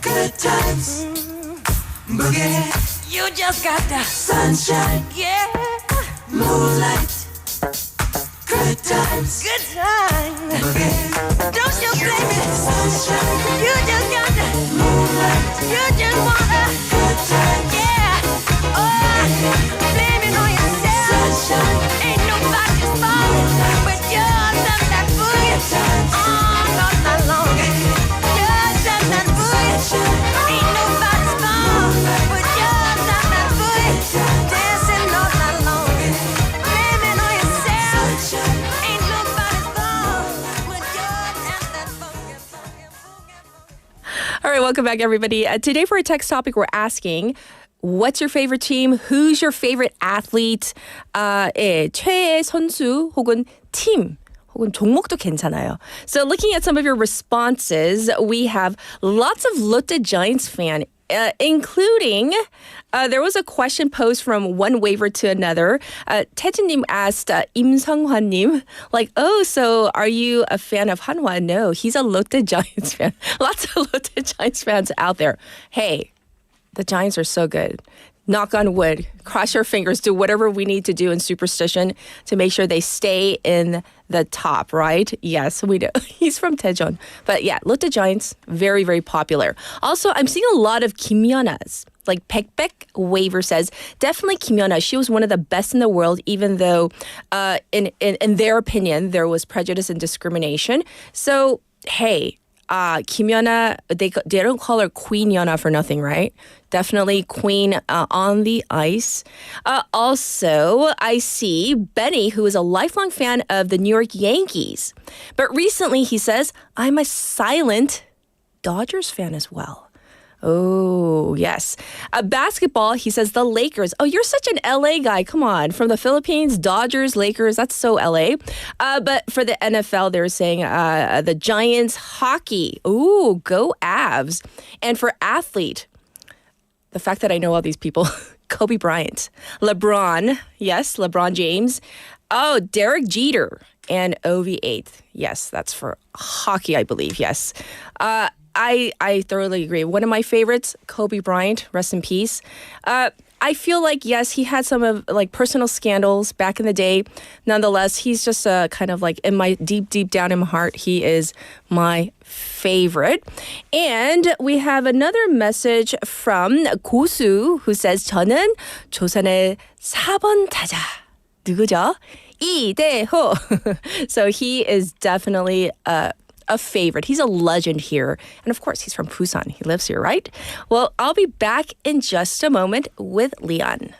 Speaker 9: Good times, boogie. You just got the sunshine, yeah. Moonlight, good times, boogie. Don't you blame it, sunshine. You just got the moonlight. You just want a good time, yeah. Oh, blame it on yourself. Sunshine. Ain't nobody's fault but yours and that boogie. Oh, not long. Yours and that boogie. Ain't nobody's fault but yours and that boogie. Dancing all night long. Blame it on yourself. Ain't nobody's fault but yours and that boogie.
Speaker 4: All right, welcome back, everybody. Today for our text topic, we're asking, what's your favorite team? Who's your favorite athlete? 최애 선수 혹은 팀. 혹은 종목도 괜찮아요. So looking at some of your responses, we have lots of Lotte Giants fan, including there was a question posed from one waiver to another. 태진님 asked 임성환님, like, oh, so are you a fan of Hanwha? No, he's a Lotte Giants fan. Lots of Lotte Giants fans out there. Hey, the Giants are so good. Knock on wood, cross your fingers, do whatever we need to do in superstition to make sure they stay in the top, right? Yes, we do. He's from Daejeon. But yeah, Lotte Giants, very, very popular. Also, I'm seeing a lot of Kim Yeona's. Like Baekbaek waiver says, definitely Kim Yeona. She was one of the best in the world, even though in their opinion, there was prejudice and discrimination. So, hey, Kim Yeona, they don't call her Queen Yeona for nothing, right? Definitely queen on the ice. Also, I see Benny, who is a lifelong fan of the New York Yankees. But recently, he says, I'm a silent Dodgers fan as well. Oh, yes. Basketball, he says the Lakers. Oh, you're such an LA guy. Come on. From the Philippines, Dodgers, Lakers, that's so LA. But for the NFL, they're saying the Giants, hockey. Ooh, go Avs. And for athlete, the fact that I know all these people, Kobe Bryant, LeBron, yes, LeBron James. Oh, Derek Jeter and OV8. Yes, that's for hockey, I believe. Yes. I thoroughly agree. One of my favorites, Kobe Bryant, rest in peace. I feel like, yes, he had some of like personal scandals back in the day. Nonetheless, he's just kind of like in my deep down in my heart, he is my favorite. And we have another message from 고수 who says, 저는 조선의 4번 타자. 누구죠? 이대호. So he is definitely a favorite. He's a legend here. And of course, he's from Busan. He lives here, right? Well, I'll be back in just a moment with Leon.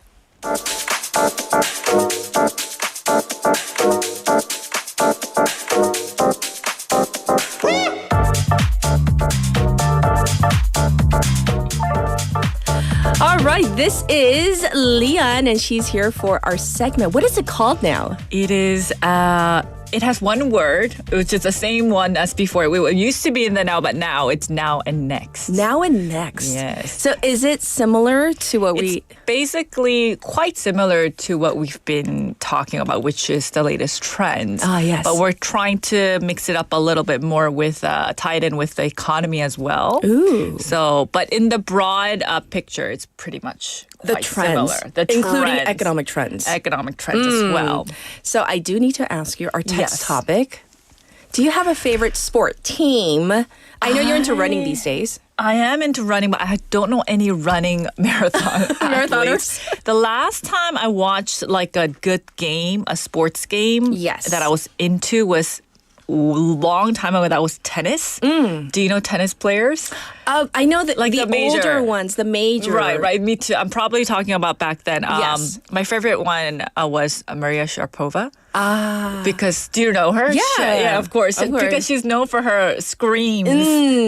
Speaker 4: All right, this is Leon, and she's here for our segment. What is it called now?
Speaker 10: It is, it has one word, which is the same one as before. It used to be in the now, but now it's now and next.
Speaker 4: Now and next.
Speaker 10: Yes.
Speaker 4: So is it similar to what
Speaker 10: It's basically quite similar to what we've been talking about, which is the latest trends.
Speaker 4: Ah, yes.
Speaker 10: But we're trying to mix it up a little bit more with, tied in with the economy as well.
Speaker 4: Ooh.
Speaker 10: So, but in the broad picture, it's pretty much
Speaker 4: the
Speaker 10: quite
Speaker 4: trends,
Speaker 10: similar. The
Speaker 4: including
Speaker 10: trends.
Speaker 4: economic trends.
Speaker 10: Economic trends as well.
Speaker 4: So I do need to ask you our text
Speaker 10: Yes.
Speaker 4: topic. Do you have a favorite sport team? I know you're into running these days.
Speaker 10: I am into running, but I don't know any running
Speaker 4: Marathoners?
Speaker 10: athletes. The last time I watched like a good game, a sports game
Speaker 4: Yes.
Speaker 10: that I was into was a long time ago. That was tennis. Do you know tennis players?
Speaker 4: I know that
Speaker 10: Like
Speaker 4: the
Speaker 10: the major.
Speaker 4: older ones, the major.
Speaker 10: Right. Me too. I'm probably talking about back then.
Speaker 4: Yes.
Speaker 10: My favorite one was Maria Sharapova.
Speaker 4: Ah.
Speaker 10: Because do you know her?
Speaker 4: Yeah.
Speaker 10: of course.
Speaker 4: Of course.
Speaker 10: Because she's known for her screams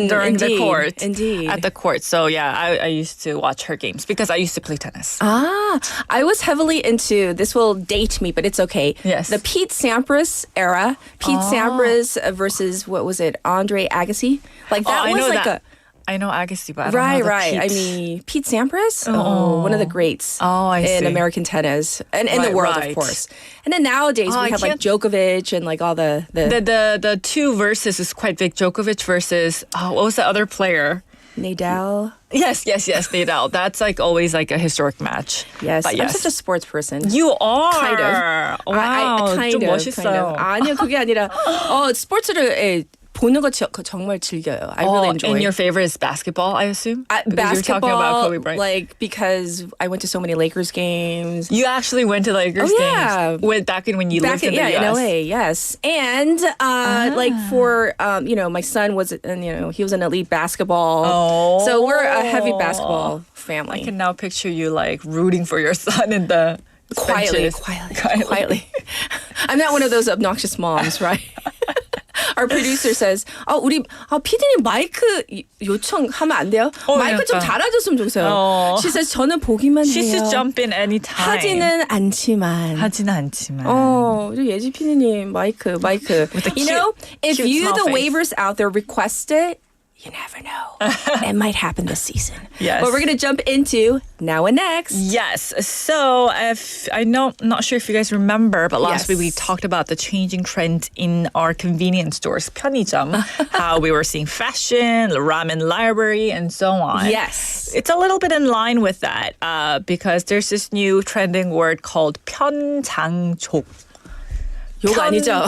Speaker 10: during the
Speaker 4: indeed,
Speaker 10: court.
Speaker 4: indeed.
Speaker 10: At the court. So yeah, I used to watch her games because I used to play tennis.
Speaker 4: I was heavily into, this will date me, but it's okay.
Speaker 10: Yes.
Speaker 4: The Pete Sampras era. Pete Sampras versus, what was it, Andre Agassi? Like that
Speaker 10: I
Speaker 4: was
Speaker 10: know
Speaker 4: like
Speaker 10: that. I know Agassi, but I don't know the
Speaker 4: Right. I
Speaker 10: Pete.
Speaker 4: mean, Pete Sampras, one of the greats
Speaker 10: I
Speaker 4: in
Speaker 10: see.
Speaker 4: American tennis and in the
Speaker 10: Right,
Speaker 4: world,
Speaker 10: right.
Speaker 4: of course. And then nowadays
Speaker 10: I
Speaker 4: we have like
Speaker 10: can't-
Speaker 4: Djokovic and like all the
Speaker 10: The two verses is quite big. Djokovic versus what was the other player?
Speaker 4: Nadal.
Speaker 10: Yes, Nadal. That's like always like a historic match.
Speaker 4: Yes,
Speaker 10: but
Speaker 4: I'm
Speaker 10: yes.
Speaker 4: such a sports person.
Speaker 10: You are.
Speaker 4: Kind of.
Speaker 10: Wow,
Speaker 4: kind
Speaker 10: 좀
Speaker 4: of,
Speaker 10: 멋있어요.
Speaker 4: kind of. 아니요, 그게 아니라 스포츠를 보는 거 정말 즐겨요. I really enjoy.
Speaker 10: And your favorite is basketball, I assume? Because
Speaker 4: basketball,
Speaker 10: you're talking about Kobe Bryant.
Speaker 4: like because I went to so many Lakers games.
Speaker 10: You actually went to Lakers
Speaker 4: yeah.
Speaker 10: games back in when you lived in the US.
Speaker 4: in LA, yes. And like for my son was he was an elite basketball.
Speaker 10: Oh.
Speaker 4: So we're a heavy basketball family.
Speaker 10: I can now picture you like rooting for your son in the
Speaker 4: quietly.
Speaker 10: benches.
Speaker 4: I'm not one of those obnoxious moms, right? Our producer says, 우리 피디님 마이크 요청하면 안 돼요? 마이크 좀
Speaker 10: 약간.
Speaker 4: 달아줬으면 좋겠어요. She says, 저는 보기만
Speaker 10: She
Speaker 4: 해요.
Speaker 10: should jump in anytime.
Speaker 4: 하지는 않지만. 우리 예지 피디님 마이크.
Speaker 10: With the
Speaker 4: You know, if
Speaker 10: cute
Speaker 4: you,
Speaker 10: small
Speaker 4: the
Speaker 10: face.
Speaker 4: waivers out there, request it, you never know. It might happen this season.
Speaker 10: Yes.
Speaker 4: But we're going to jump into Now and Next.
Speaker 10: Yes. So I'm not sure if you guys remember, but last
Speaker 4: Yes.
Speaker 10: week we talked about the changing trends in our convenience stores, 편의점, how we were seeing fashion, ramen library, and so on.
Speaker 4: Yes.
Speaker 10: It's a little bit in line with that because there's this new trending word called 편장족.
Speaker 4: 욕 아니죠?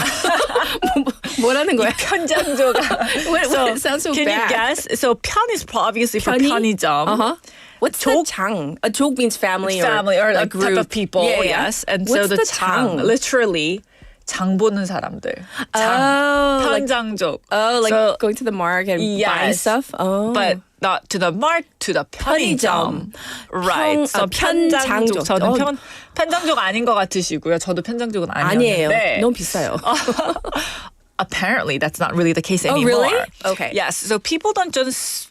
Speaker 4: 뭐라는 거야?
Speaker 10: 편장족.
Speaker 4: It sounds so
Speaker 10: can
Speaker 4: bad.
Speaker 10: you guess? So 편 is obviously for
Speaker 4: 편의?
Speaker 10: 편의점.
Speaker 4: Uh-huh. What's the 장? A 족 means family,
Speaker 10: or
Speaker 4: a
Speaker 10: like
Speaker 4: group
Speaker 10: type of people.
Speaker 4: Yeah.
Speaker 10: Yes. And
Speaker 4: What's
Speaker 10: so the
Speaker 4: the
Speaker 10: 장,
Speaker 4: 장?
Speaker 10: literally 장 보는 사람들.
Speaker 4: Oh, like,
Speaker 10: 편장족.
Speaker 4: like going to the market and buying
Speaker 10: Yes.
Speaker 4: stuff? Oh.
Speaker 10: But not to the mart, to the 편의점. Right. So 편장족. 저는 편장족 아닌 것 같으시고요. 저도 편장족은
Speaker 4: 아니에요.
Speaker 10: 아니었는데.
Speaker 4: 너무 비싸요.
Speaker 10: Apparently, that's not really the case anymore.
Speaker 4: Oh, really? Okay.
Speaker 10: Yes. So people don't just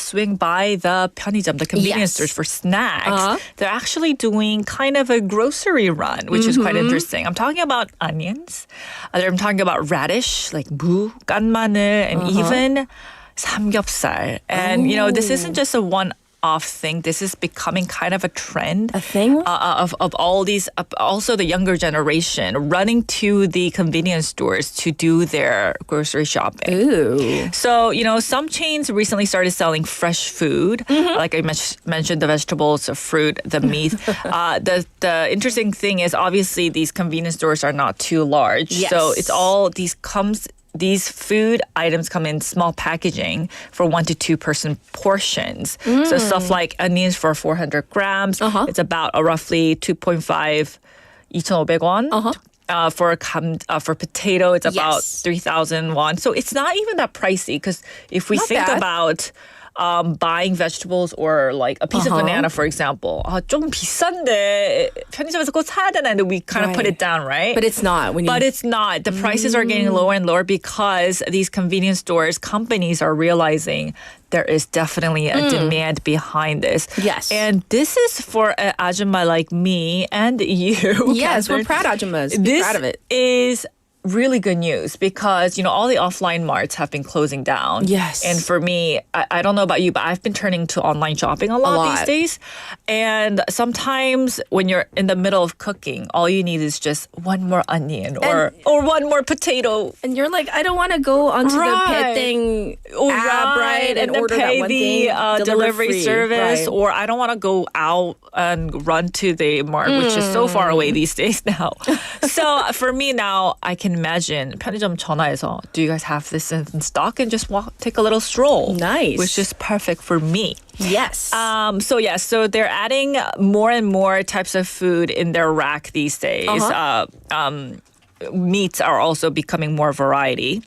Speaker 10: swing by the 편의점, the convenience
Speaker 4: Yes.
Speaker 10: stores for snacks. They're actually doing kind of a grocery run, which is quite interesting. I'm talking about onions. I'm talking about radish, like 무, 깐마늘, and even 삼겹살. And, this isn't just a one-off thing. This is becoming kind of a trend.
Speaker 4: A thing?
Speaker 10: Of all these, also the younger generation running to the convenience stores to do their grocery shopping.
Speaker 4: Ooh.
Speaker 10: So, some chains recently started selling fresh food. Like I mentioned, the vegetables, the fruit, the meat. The interesting thing is obviously these convenience stores are not too large.
Speaker 4: Yes.
Speaker 10: So it's all these food items come in small packaging for 1 to 2 person portions. So stuff like onions for 400 grams. It's about roughly 2.5 2,500원. for potato, it's about
Speaker 4: Yes.
Speaker 10: 3,000 won. So it's not even that pricey because if we
Speaker 4: Not
Speaker 10: think
Speaker 4: bad.
Speaker 10: about buying vegetables or like a piece of banana, for example, 좀 비싼데 편의점에서 꼭 사야 되는데 we kind of put
Speaker 4: Right.
Speaker 10: it down, right?
Speaker 4: But it's not. When you,
Speaker 10: But it's not. The prices are getting lower and lower because these convenience stores, companies are realizing there is definitely a demand behind this.
Speaker 4: Yes.
Speaker 10: And this is for an ajumma like me and you.
Speaker 4: yes, we're
Speaker 10: Catherine.
Speaker 4: proud Ajumas. Be
Speaker 10: This
Speaker 4: proud of it.
Speaker 10: is really good news because, all the offline marts have been closing down.
Speaker 4: Yes.
Speaker 10: And for me, I don't know about you, but I've been turning to online shopping a lot these days. And sometimes when you're in the middle of cooking, all you need is just one more onion or one more potato.
Speaker 4: And you're like, I don't want to go onto the
Speaker 10: Right.
Speaker 4: Petting
Speaker 10: Oh,
Speaker 4: app, right?
Speaker 10: And then
Speaker 4: order that
Speaker 10: pay
Speaker 4: one
Speaker 10: the
Speaker 4: thing.
Speaker 10: delivery
Speaker 4: free.
Speaker 10: service,
Speaker 4: Right.
Speaker 10: or I don't want to go out and run to the mart, which is so far away these days now. So for me now, I can imagine 편의점 전화해서, do you guys have this in stock? And just take a little stroll.
Speaker 4: Nice.
Speaker 10: Which is perfect for me.
Speaker 4: Yes.
Speaker 10: So they're adding more and more types of food in their rack these days. Meats are also becoming more variety.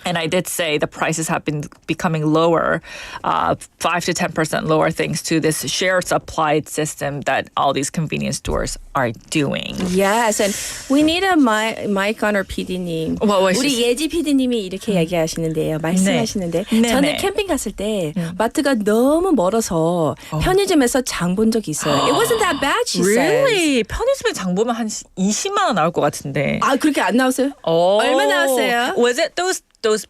Speaker 10: And I did say the prices have been becoming lower, 5 to 10% lower, thanks to this share supplied system that all these convenience stores are doing.
Speaker 4: Yes, and we need a mic on our PD님. 우리 예지 PD님이 이렇게 얘기하시는데요. 말씀하시는데
Speaker 10: 네.
Speaker 4: 저는
Speaker 10: 네네.
Speaker 4: 캠핑 갔을 때 마트가 너무 멀어서 편의점에서 장 본 적이 있어요. It wasn't that bad, she says.
Speaker 10: Really? 편의점에 장 보면 한 20만 원 나올 것 같은데.
Speaker 4: 아, 그렇게 안 나왔어요? 얼마 나왔어요?
Speaker 10: Was it those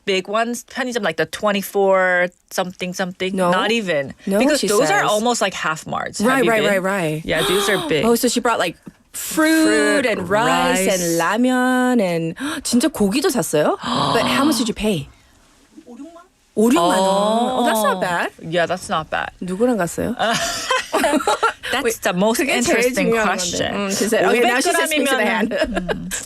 Speaker 10: big ones, 편의점, like the 24 something?
Speaker 4: No.
Speaker 10: Not even.
Speaker 4: No,
Speaker 10: because
Speaker 4: she
Speaker 10: those are
Speaker 4: says.
Speaker 10: almost like half marts. Have
Speaker 4: Right,
Speaker 10: you
Speaker 4: right,
Speaker 10: been?
Speaker 4: right.
Speaker 10: Yeah, these are big.
Speaker 4: Oh, so she brought like fruit and rice and ramen and 진짜 고기도 샀어요? But how much did you pay? 5, 6만 원. Oh, that's not bad.
Speaker 10: Yeah, that's not bad.
Speaker 4: 누구랑 갔어요?
Speaker 10: That's the most interesting question.
Speaker 4: Okay, now she's just to the hand.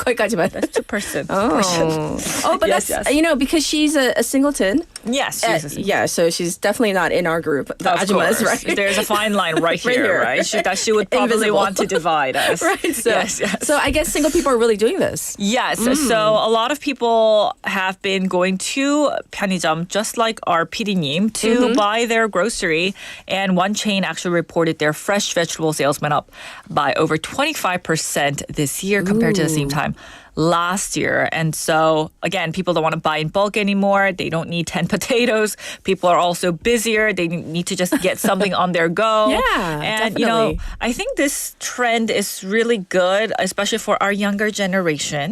Speaker 4: 거기까지만.
Speaker 10: That's 2%.
Speaker 4: Oh, but
Speaker 10: Yes,
Speaker 4: that's,
Speaker 10: yes.
Speaker 4: because she's a singleton.
Speaker 10: Yes, she's a
Speaker 4: Yeah, so she's definitely not in our group. The
Speaker 10: Of
Speaker 4: Ajumas,
Speaker 10: course.
Speaker 4: right?
Speaker 10: There's a fine line right here, right? That she would probably
Speaker 4: Invisible.
Speaker 10: want to divide us.
Speaker 4: Right, so,
Speaker 10: yes, yes.
Speaker 4: so I guess single people are really doing this.
Speaker 10: Yes, so a lot of people have been going to 편의점, just like our PD님, to buy their grocery. And one chain actually reported their fresh vegetable sales went up by over 25% this year compared to the same time last year. And so, again, people don't want to buy in bulk anymore. They don't need 10 potatoes. People are also busier. They need to just get something on their go.
Speaker 4: Yeah,
Speaker 10: and,
Speaker 4: definitely.
Speaker 10: I think this trend is really good, especially for our younger generation,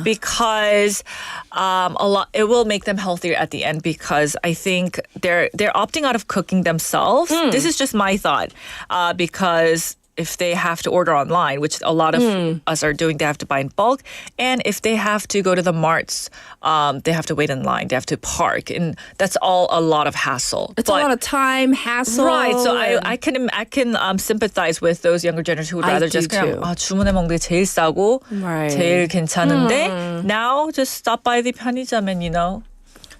Speaker 10: because it will make them healthier at the end, because I think they're opting out of cooking themselves. This is just my thought, because if they have to order online, which a lot of us are doing, they have to buy in bulk. And if they have to go to the marts, they have to wait in line. They have to park. And that's all a lot of hassle.
Speaker 4: It's a lot of time, hassle.
Speaker 10: Right. So I can sympathize with those younger generations who would
Speaker 4: I
Speaker 10: rather
Speaker 4: do
Speaker 10: just 그냥
Speaker 4: too.
Speaker 10: 주문해 먹는 게 제일 싸고
Speaker 4: Right.
Speaker 10: 제일 괜찮은데 now just stop by the 편의점 and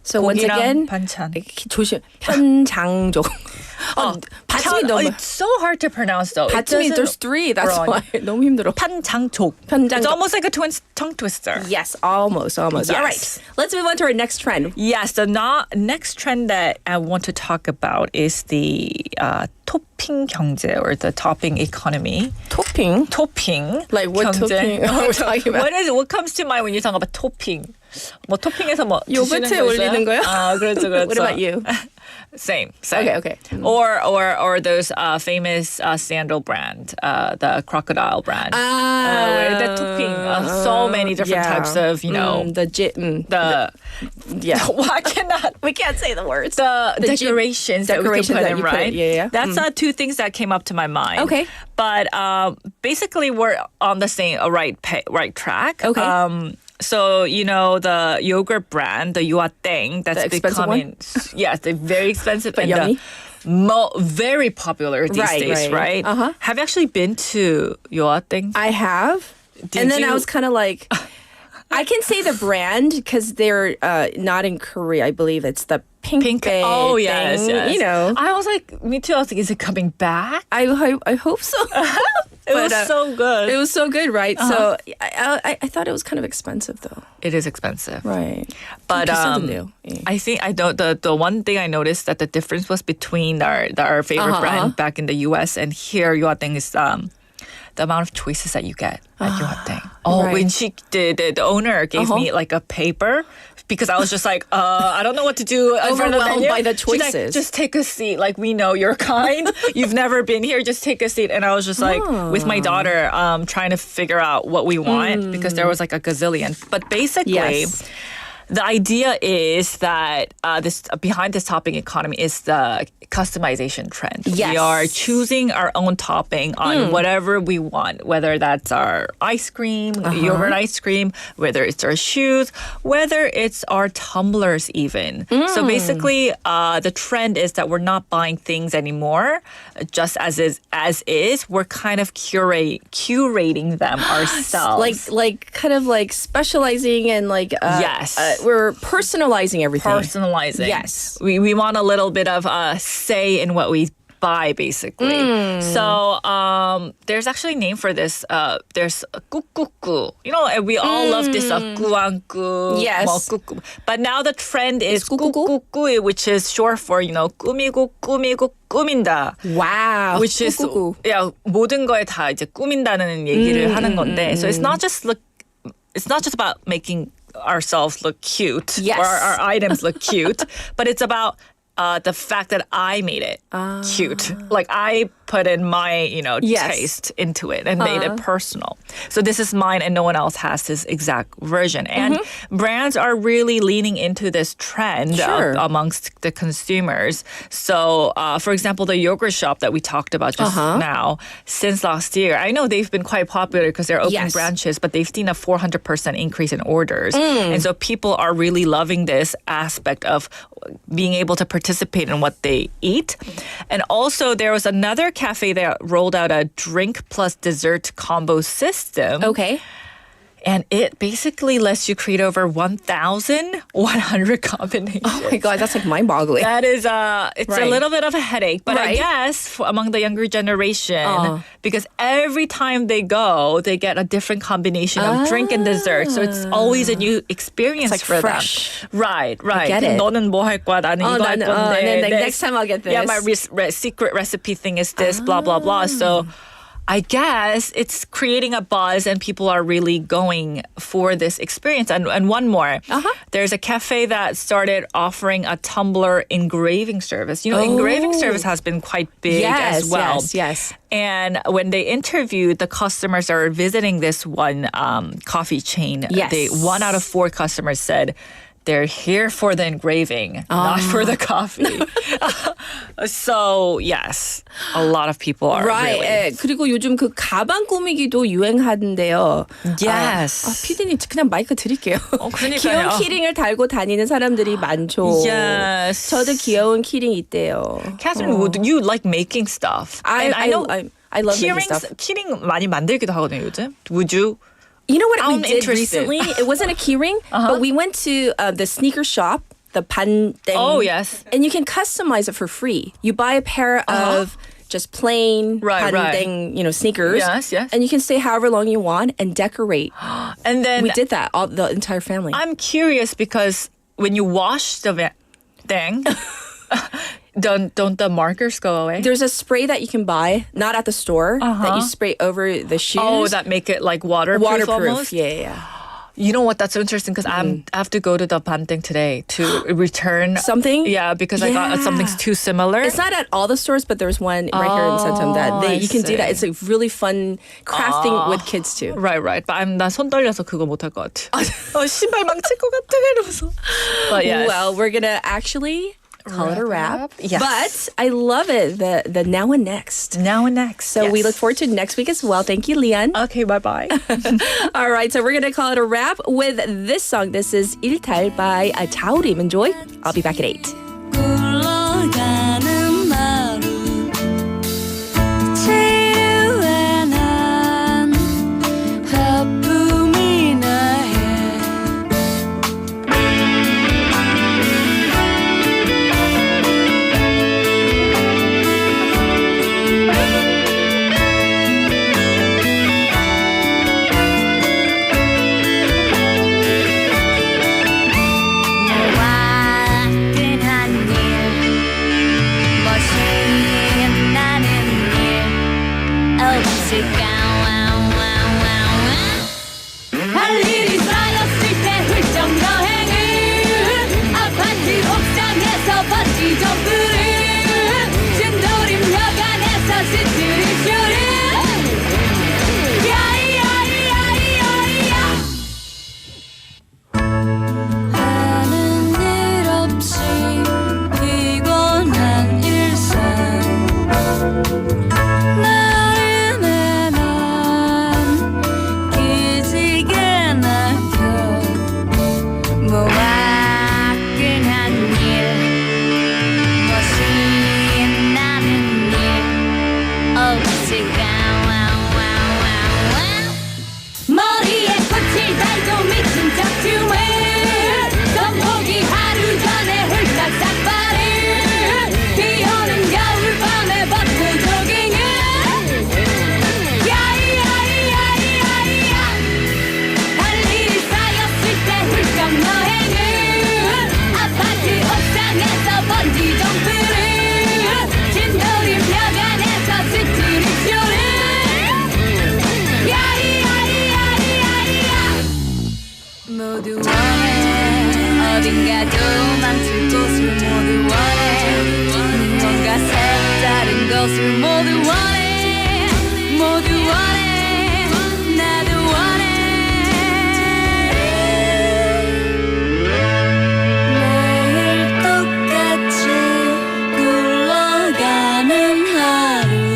Speaker 4: So once
Speaker 10: 고기랑
Speaker 4: again,
Speaker 10: 반찬.
Speaker 4: 조심. 편장족. 받침이 너무.
Speaker 10: It's so hard to pronounce though. It
Speaker 4: 받침이
Speaker 10: doesn't
Speaker 4: there's 3. That's
Speaker 10: run.
Speaker 4: why 너무 힘들어.
Speaker 10: 편장족.
Speaker 4: 편장족.
Speaker 10: It's almost like a tongue twister.
Speaker 4: Yes, almost. All
Speaker 10: Yes.
Speaker 4: right, let's move on to our next trend.
Speaker 10: Yes, the next trend that I want to talk about is the 토핑 경제, or the topping economy.
Speaker 4: 토핑?
Speaker 10: 토핑.
Speaker 4: Like what
Speaker 10: 경제.
Speaker 4: topping are we talking about?
Speaker 10: What comes to mind when you talk about 토핑? 뭐 토핑에서 뭐
Speaker 4: 요거트에
Speaker 10: 드시는 거 있어요?
Speaker 4: 올리는 거요?
Speaker 10: 아, 그렇죠, 그렇죠.
Speaker 4: What about you?
Speaker 10: Same.
Speaker 4: Okay.
Speaker 10: Or those famous sandal brand, the crocodile brand. Where the topping, so many different types of, I cannot.
Speaker 4: We can't say the words.
Speaker 10: The decorations that we can put in, right?
Speaker 4: Yeah.
Speaker 10: That's two things that came up to my mind.
Speaker 4: Okay.
Speaker 10: But basically, we're on the same right track.
Speaker 4: Okay.
Speaker 10: So, the yogurt brand, the Yuateng, that's
Speaker 4: The expensive
Speaker 10: becoming, yes, they're very expensive.
Speaker 4: But
Speaker 10: and
Speaker 4: yummy.
Speaker 10: Very popular these days, right?
Speaker 4: Uh-huh.
Speaker 10: Have you actually been to Yuateng?
Speaker 4: I have. And then I was kind of like, I can say the brand because they're not in Korea. I believe it's the pink Bay
Speaker 10: Oh, yes,
Speaker 4: thing,
Speaker 10: yes.
Speaker 4: You know.
Speaker 10: I was like, me too. I was like, is it coming back?
Speaker 4: I hope so.
Speaker 10: It was so good.
Speaker 4: It was so good, right? So I thought it was kind of expensive, though.
Speaker 10: It is expensive.
Speaker 4: Right.
Speaker 10: But
Speaker 4: 비싸던데요.
Speaker 10: I think I know the one thing I noticed that the difference was between our favorite brand back in the U.S. and here Yuhateng is the amount of choices that you get at Yuhateng.
Speaker 4: Right.
Speaker 10: When the owner gave me like a paper. Because I was just like, I don't know what to do.
Speaker 4: Overwhelmed by the choices.
Speaker 10: She's like, just take a seat. Like, we know you're kind. You've never been here. Just take a seat. And I was just like, with my daughter, trying to figure out what we want because there was like a gazillion. But basically, the idea is that this behind this topping economy is the customization trend.
Speaker 4: Yes.
Speaker 10: We are choosing our own topping on whatever we want, whether that's our ice cream, yogurt ice cream, whether it's our shoes, whether it's our tumblers even. So basically, the trend is that we're not buying things anymore just as is. We're kind of curating them ourselves.
Speaker 4: Like kind of like specializing and like we're personalizing everything.
Speaker 10: Personalizing.
Speaker 4: Yes.
Speaker 10: We want a little bit of say in what we buy, basically. So there's actually a name for this. There's 꾸꾸꾸. You know, we all love this 꾸안꾸.
Speaker 4: Yes.
Speaker 10: 꾸꾸. But now the trend is 꾸꾸꾸, which is short for, 꾸미고 꾸민다.
Speaker 4: Wow.
Speaker 10: Which is 모든 거에 다 이제 꾸민다는 얘기를 하는 건데. So it's not just about making ourselves look cute or our items look cute, but it's about the fact that I made it cute. Like I put in my, taste into it and made it personal. So this is mine and no one else has this exact version. And brands are really leaning into this trend amongst the consumers. So, for example, the yogurt shop that we talked about just now, since last year, I know they've been quite popular because they're opening branches, but they've seen a 400% increase in orders. And so people are really loving this aspect of being able to participate in what they eat. And also there was another cafe that rolled out a drink plus dessert combo system.
Speaker 4: Okay.
Speaker 10: And it basically lets you create over 1,100 combinations.
Speaker 4: Oh my God, that's like mind-boggling.
Speaker 10: That is, it's a little bit of a headache. But I guess among the younger generation, because every time they go, they get a different combination of drink and dessert. So it's always a new experience
Speaker 4: like
Speaker 10: for
Speaker 4: fresh.
Speaker 10: them. Right.
Speaker 4: I get it.
Speaker 10: 너는 뭐 할 거야? 나는 이거 할 건데.
Speaker 4: Next time I'll get this.
Speaker 10: Yeah, my secret recipe thing is this, blah, blah, blah. So I guess it's creating a buzz and people are really going for this experience. And one more. There's a cafe that started offering a tumbler engraving service. Engraving service has been quite big as well.
Speaker 4: Yes.
Speaker 10: And when they interviewed the customers that are visiting this one coffee chain, 1 out of 4 customers said, they're here for the engraving, not for the coffee. So, yes, a lot of people are really.
Speaker 4: 그리고 요즘 그 가방 꾸미기도 유행하는데요.
Speaker 10: Yes.
Speaker 4: 피디님 그냥 마이크 드릴게요.
Speaker 10: 그러니까요.
Speaker 4: 귀여운 키링을 달고 다니는 사람들이 많죠.
Speaker 10: Yes.
Speaker 4: 저도 귀여운 키링 있대요.
Speaker 10: Catherine, would you like making stuff?
Speaker 4: I love making stuff.
Speaker 10: 키링 많이 만들기도 하거든요, 요즘. Would you?
Speaker 4: You know what
Speaker 10: I'm
Speaker 4: we did
Speaker 10: interested.
Speaker 4: recently? It wasn't a keyring, but we went to the sneaker shop, the 반땡.
Speaker 10: Oh, yes.
Speaker 4: And you can customize it for free. You buy a pair of just plain 반땡, sneakers.
Speaker 10: Yes.
Speaker 4: And you can stay however long you want and decorate.
Speaker 10: And then
Speaker 4: we did that, the entire family.
Speaker 10: I'm curious because when you wash the thing, don't the markers go away?
Speaker 4: There's a spray that you can buy, not at the store, that you spray over the shoes.
Speaker 10: Oh, that make it like waterproof almost?
Speaker 4: Yeah.
Speaker 10: You know what? That's so interesting because I have to go to the 반땡 today to return
Speaker 4: something.
Speaker 10: Yeah, because I got something's too similar.
Speaker 4: It's not at all the stores, but there's one right here in Santam that you can do that. It's a really fun crafting with kids too.
Speaker 10: Right. But 나 손 떨려서 그거 못할 것 같아. 신발 망칠 것 같아 이러면서. But yes.
Speaker 4: Well, we're gonna actually call it a wrap.
Speaker 10: Yes.
Speaker 4: But I love it. The now and next.
Speaker 10: Now and next.
Speaker 4: So we look forward to next week as well. Thank you, Leon.
Speaker 10: Okay, bye-bye.
Speaker 4: All right, so we're going to call it a wrap with this song. This is 일탈 by 자우림. Enjoy. I'll be back at 8.
Speaker 9: 것을 모두 원해 모두 원해 나도 원해 매일 똑같이 굴러가는 하루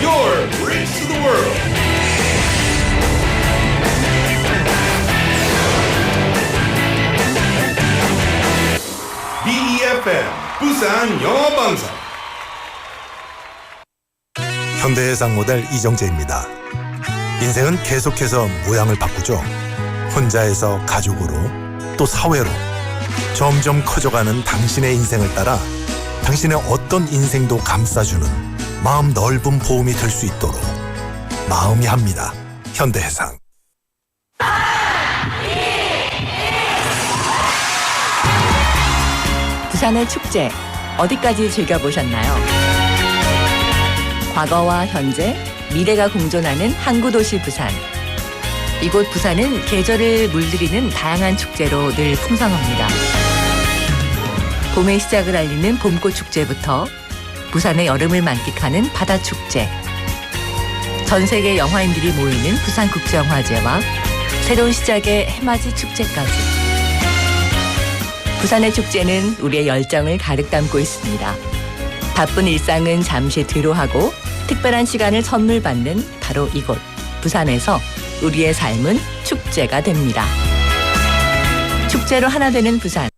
Speaker 11: Your bridge to the world. BEFM 부산 영어방송.
Speaker 2: 현대해상 모델 이정재입니다. 인생은 계속해서 모양을 바꾸죠. 혼자에서 가족으로 또 사회로 점점 커져가는 당신의 인생을 따라 당신의 어떤 인생도 감싸주는 마음 넓은 보험이 될 수 있도록 마음이 합니다. 현대해상.
Speaker 12: 부산의 축제 어디까지 즐겨보셨나요? 과거와 현재, 미래가 공존하는 항구도시 부산. 이곳 부산은 계절을 물들이는 다양한 축제로 늘 풍성합니다. 봄의 시작을 알리는 봄꽃 축제부터 부산의 여름을 만끽하는 바다축제, 전 세계 영화인들이 모이는 부산국제영화제와 새로운 시작의 해맞이 축제까지. 부산의 축제는 우리의 열정을 가득 담고 있습니다. 바쁜 일상은 잠시 뒤로하고 특별한 시간을 선물 받는 바로 이곳 부산에서 우리의 삶은 축제가 됩니다. 축제로 하나 되는 부산.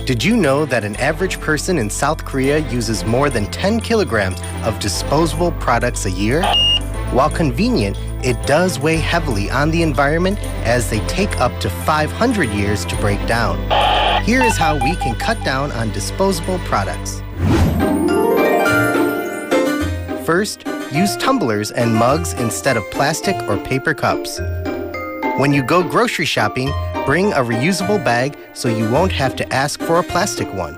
Speaker 13: Did you know that an average person in South Korea uses more than 10 kilograms of disposable products a year? While convenient, it does weigh heavily on the environment as they take up to 500 years to break down. Here is how we can cut down on disposable products. First, use tumblers and mugs instead of plastic or paper cups. When you go grocery shopping, bring a reusable bag so you won't have to ask for a plastic one.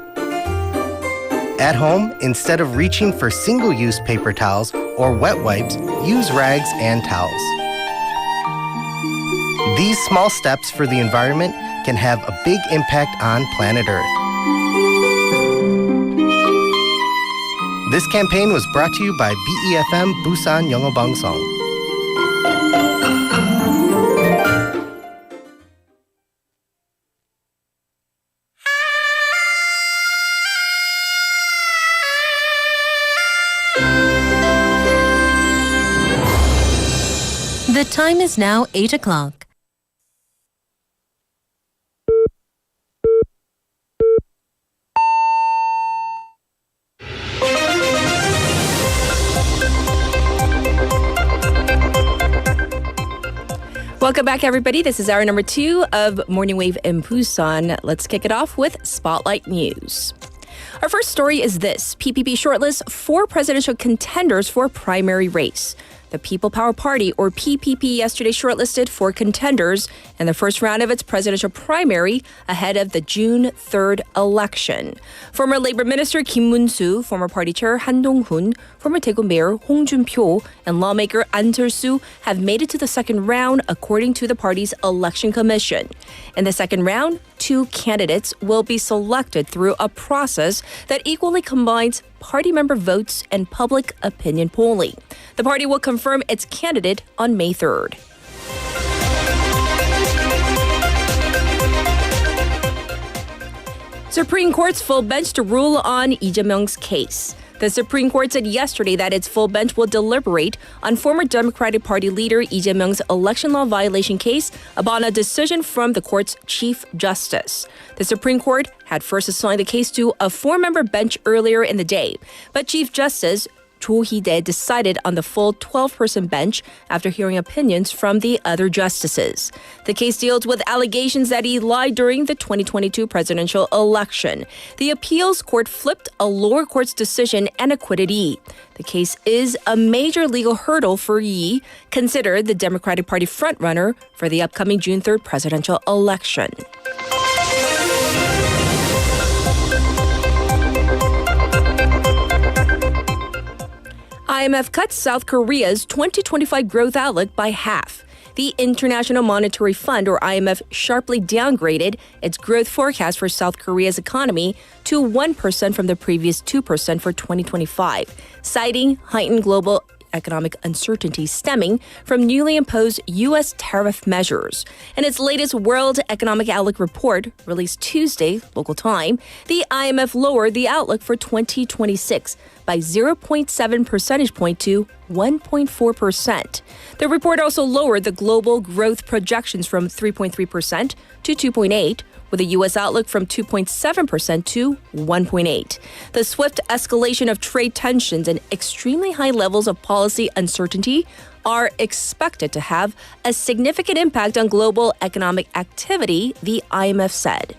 Speaker 13: At home, instead of reaching for single-use paper towels or wet wipes, use rags and towels. These small steps for the environment can have a big impact on planet Earth. This campaign was brought to you by BEFM Busan 영어방송.
Speaker 14: The time is now 8 o'clock.
Speaker 4: Welcome back, everybody. This is hour number 2 of Morning Wave in Busan. Let's kick it off with Spotlight News. Our first story is this. PPP shortlists 4 presidential contenders for a primary race. The People Power Party, or PPP, yesterday shortlisted for contenders in the first round of its presidential primary ahead of the June 3rd election. Former Labor Minister Kim Moon-soo, former party chair Han Dong-hun, former Daegu Mayor Hong Jun-pyo, and lawmaker An Cheol-soo have made it to the second round, according to the party's election commission. In the second round, 2 candidates will be selected through a process that equally combines party member votes and public opinion polling. The party will confirm its candidate on May 3rd. Supreme Court's full bench to rule on Lee Jae-myung's case. The Supreme Court said yesterday that its full bench will deliberate on former Democratic Party leader Lee Jae-myung's election law violation case upon a decision from the court's Chief Justice. The Supreme Court had first assigned the case to a 4-member bench earlier in the day, but Chief Justice Cho Hee-dae decided on the full 12-person bench after hearing opinions from the other justices. The case deals with allegations that he lied during the 2022 presidential election. The appeals court flipped a lower court's decision and acquitted Lee. The case is a major legal hurdle for Lee, considered the Democratic Party frontrunner for the upcoming June 3rd presidential election. IMF cuts South Korea's 2025 growth outlook by half. The International Monetary Fund, or IMF, sharply downgraded its growth forecast for South Korea's economy to 1% from the previous 2% for 2025, citing heightened global economic uncertainty stemming from newly imposed U.S. tariff measures. In its latest World Economic Outlook report, released Tuesday, local time, the IMF lowered the outlook for 2026 by 0.7 percentage point to 1.4%. The report also lowered the global growth projections from 3.3% to 2.8%, with the U.S. outlook from 2.7% to 1.8%. The swift escalation of trade tensions and extremely high levels of policy uncertainty are expected to have a significant impact on global economic activity, the IMF said.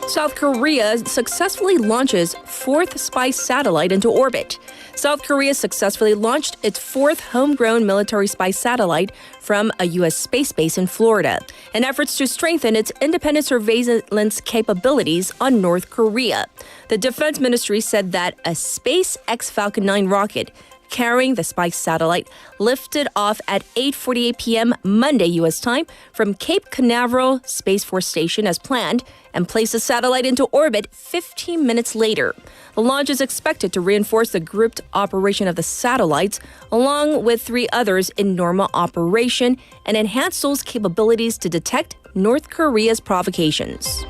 Speaker 4: South Korea successfully launches 4th spy satellite into orbit. South Korea successfully launched its 4th homegrown military spy satellite from a U.S. space base in Florida in efforts to strengthen its independent surveillance capabilities on North Korea. The Defense Ministry said that a SpaceX Falcon 9 rocket carrying the spy satellite lifted off at 8:48 p.m. Monday U.S. time from Cape Canaveral Space Force Station as planned and placed the satellite into orbit 15 minutes later. The launch is expected to reinforce the grouped operation of the satellites, along with 3 others in normal operation, and enhance Seoul's capabilities to detect North Korea's provocations.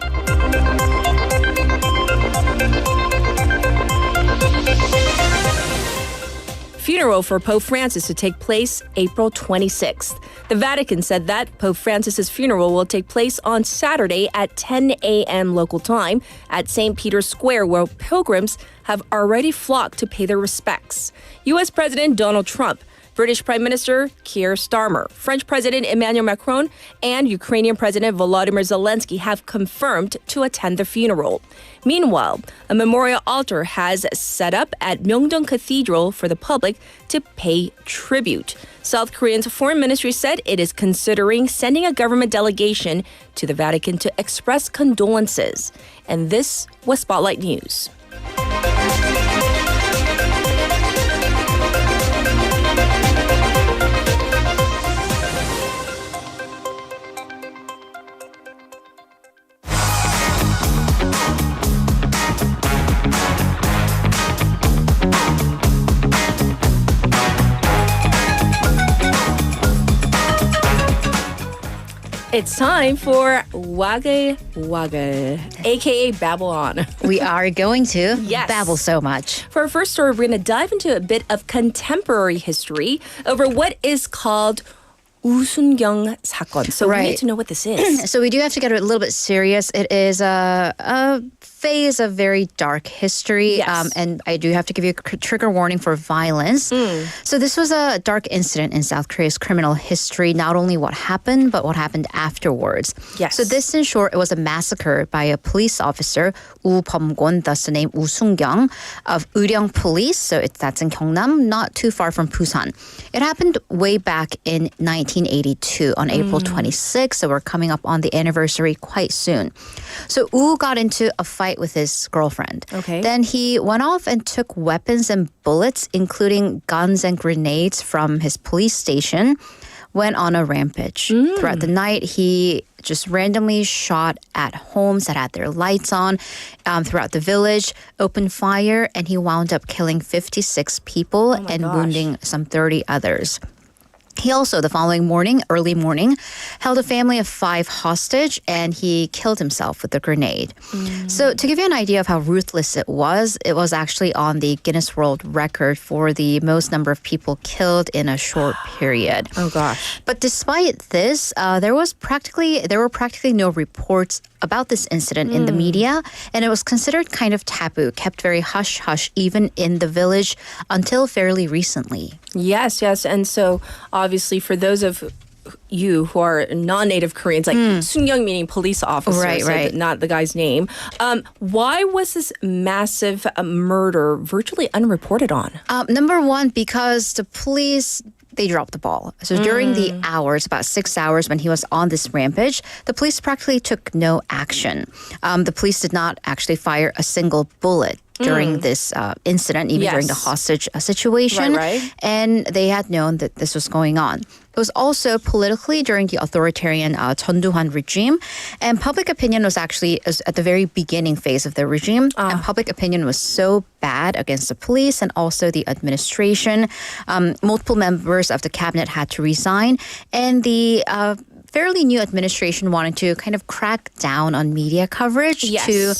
Speaker 4: Funeral for Pope Francis to take place April 26th. The Vatican said that Pope Francis's funeral will take place on Saturday at 10 a.m. local time at St. Peter's Square, where pilgrims have already flocked to pay their respects. U.S. President Donald Trump, British Prime Minister Keir Starmer, French President Emmanuel Macron, and Ukrainian President Volodymyr Zelensky have confirmed to attend the funeral. Meanwhile, a memorial altar has set up at Myeongdong Cathedral for the public to pay tribute. South Korea's foreign ministry said it is considering sending a government delegation to the Vatican to express condolences. And this was Spotlight News. It's time for waglwa글, aka Babble On.
Speaker 8: We are going to
Speaker 4: Yes.
Speaker 8: babble so much.
Speaker 4: For our first story, we're going to dive into a bit of contemporary history over what is called 우순경 사건. So we need to know what this is.
Speaker 8: So we do have to get a little bit serious. It is a phase of very dark history.
Speaker 4: Yes.
Speaker 8: And I do have to give you a trigger warning for violence. So this was a dark incident in South Korea's criminal history, not only what happened, but what happened afterwards.
Speaker 4: Yes.
Speaker 8: So this, in short, it was a massacre by a police officer, Woo Bum-gon, thus the name Woo Sung-kyung, of Uryong Police. So that's in Gyeongnam, not too far from Busan. It happened way back in 1982 on April 26th. So we're coming up on the anniversary quite soon. So Woo got into a fight with his girlfriend.
Speaker 4: Okay.
Speaker 8: Then he went off and took weapons and bullets, including guns and grenades from his police station, went on a rampage. Throughout the night, he just randomly shot at homes that had their lights on throughout the village, opened fire, and he wound up killing 56 people and wounding some 30 others. He also, the following morning, early morning, held a family of 5 hostage, and he killed himself with a grenade. So to give you an idea of how ruthless it was actually on the Guinness World Record for the most number of people killed in a short period.
Speaker 4: Oh gosh.
Speaker 8: But despite this, there were practically no reports about this incident in the media, and it was considered kind of taboo, kept very hush-hush even in the village until fairly recently.
Speaker 4: Yes. And so obviously for those of you who are non-native Koreans, like Sung-kyung meaning police officer,
Speaker 8: right.
Speaker 4: not the guy's name. Why was this massive murder virtually unreported on?
Speaker 8: Number one, because the police, they dropped the ball. So during the hours, about 6 hours when he was on this rampage, the police practically took no action. The police did not actually fire a single bullet during this incident, even during the hostage situation.
Speaker 4: Right.
Speaker 8: And they had known that this was going on. It was also politically during the authoritarian Chun Doo-hwan regime. And public opinion was actually at the very beginning phase of the regime. And public opinion was so bad against the police and also the administration. Multiple members of the cabinet had to resign. And the fairly new administration wanted to kind of crack down on media coverage to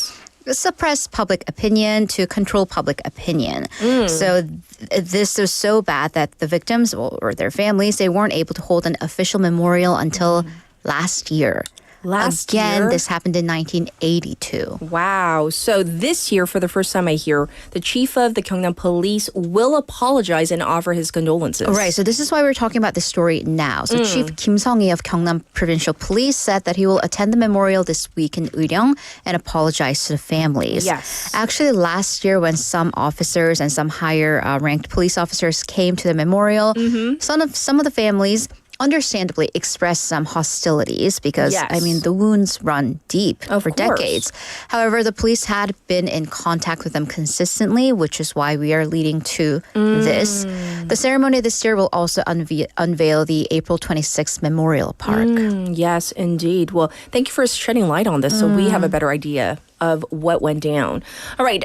Speaker 8: suppress public opinion, to control public opinion. So this was so bad that the victims or their families, they weren't able to hold an official memorial until last year. Again, this happened in 1982.
Speaker 4: Wow. So this year, for the first time I hear, the chief of the Gyeongnam police will apologize and offer his condolences.
Speaker 8: Right. So this is why we're talking about this story now. So Chief Kim Sung-hee of Gyeongnam Provincial Police said that he will attend the memorial this week in Uryong and apologize to the families.
Speaker 4: Yes.
Speaker 8: Actually, last year when some officers and some higher ranked police officers came to the memorial, some of the families understandably expressed some hostilities because, I mean, the wounds run deep for decades. However, the police had been in contact with them consistently, which is why we are leading to this. The ceremony this year will also unveil the April 26th Memorial Park.
Speaker 4: Yes, indeed. Well, thank you for shedding light on this so we have a better idea of what went down. All right.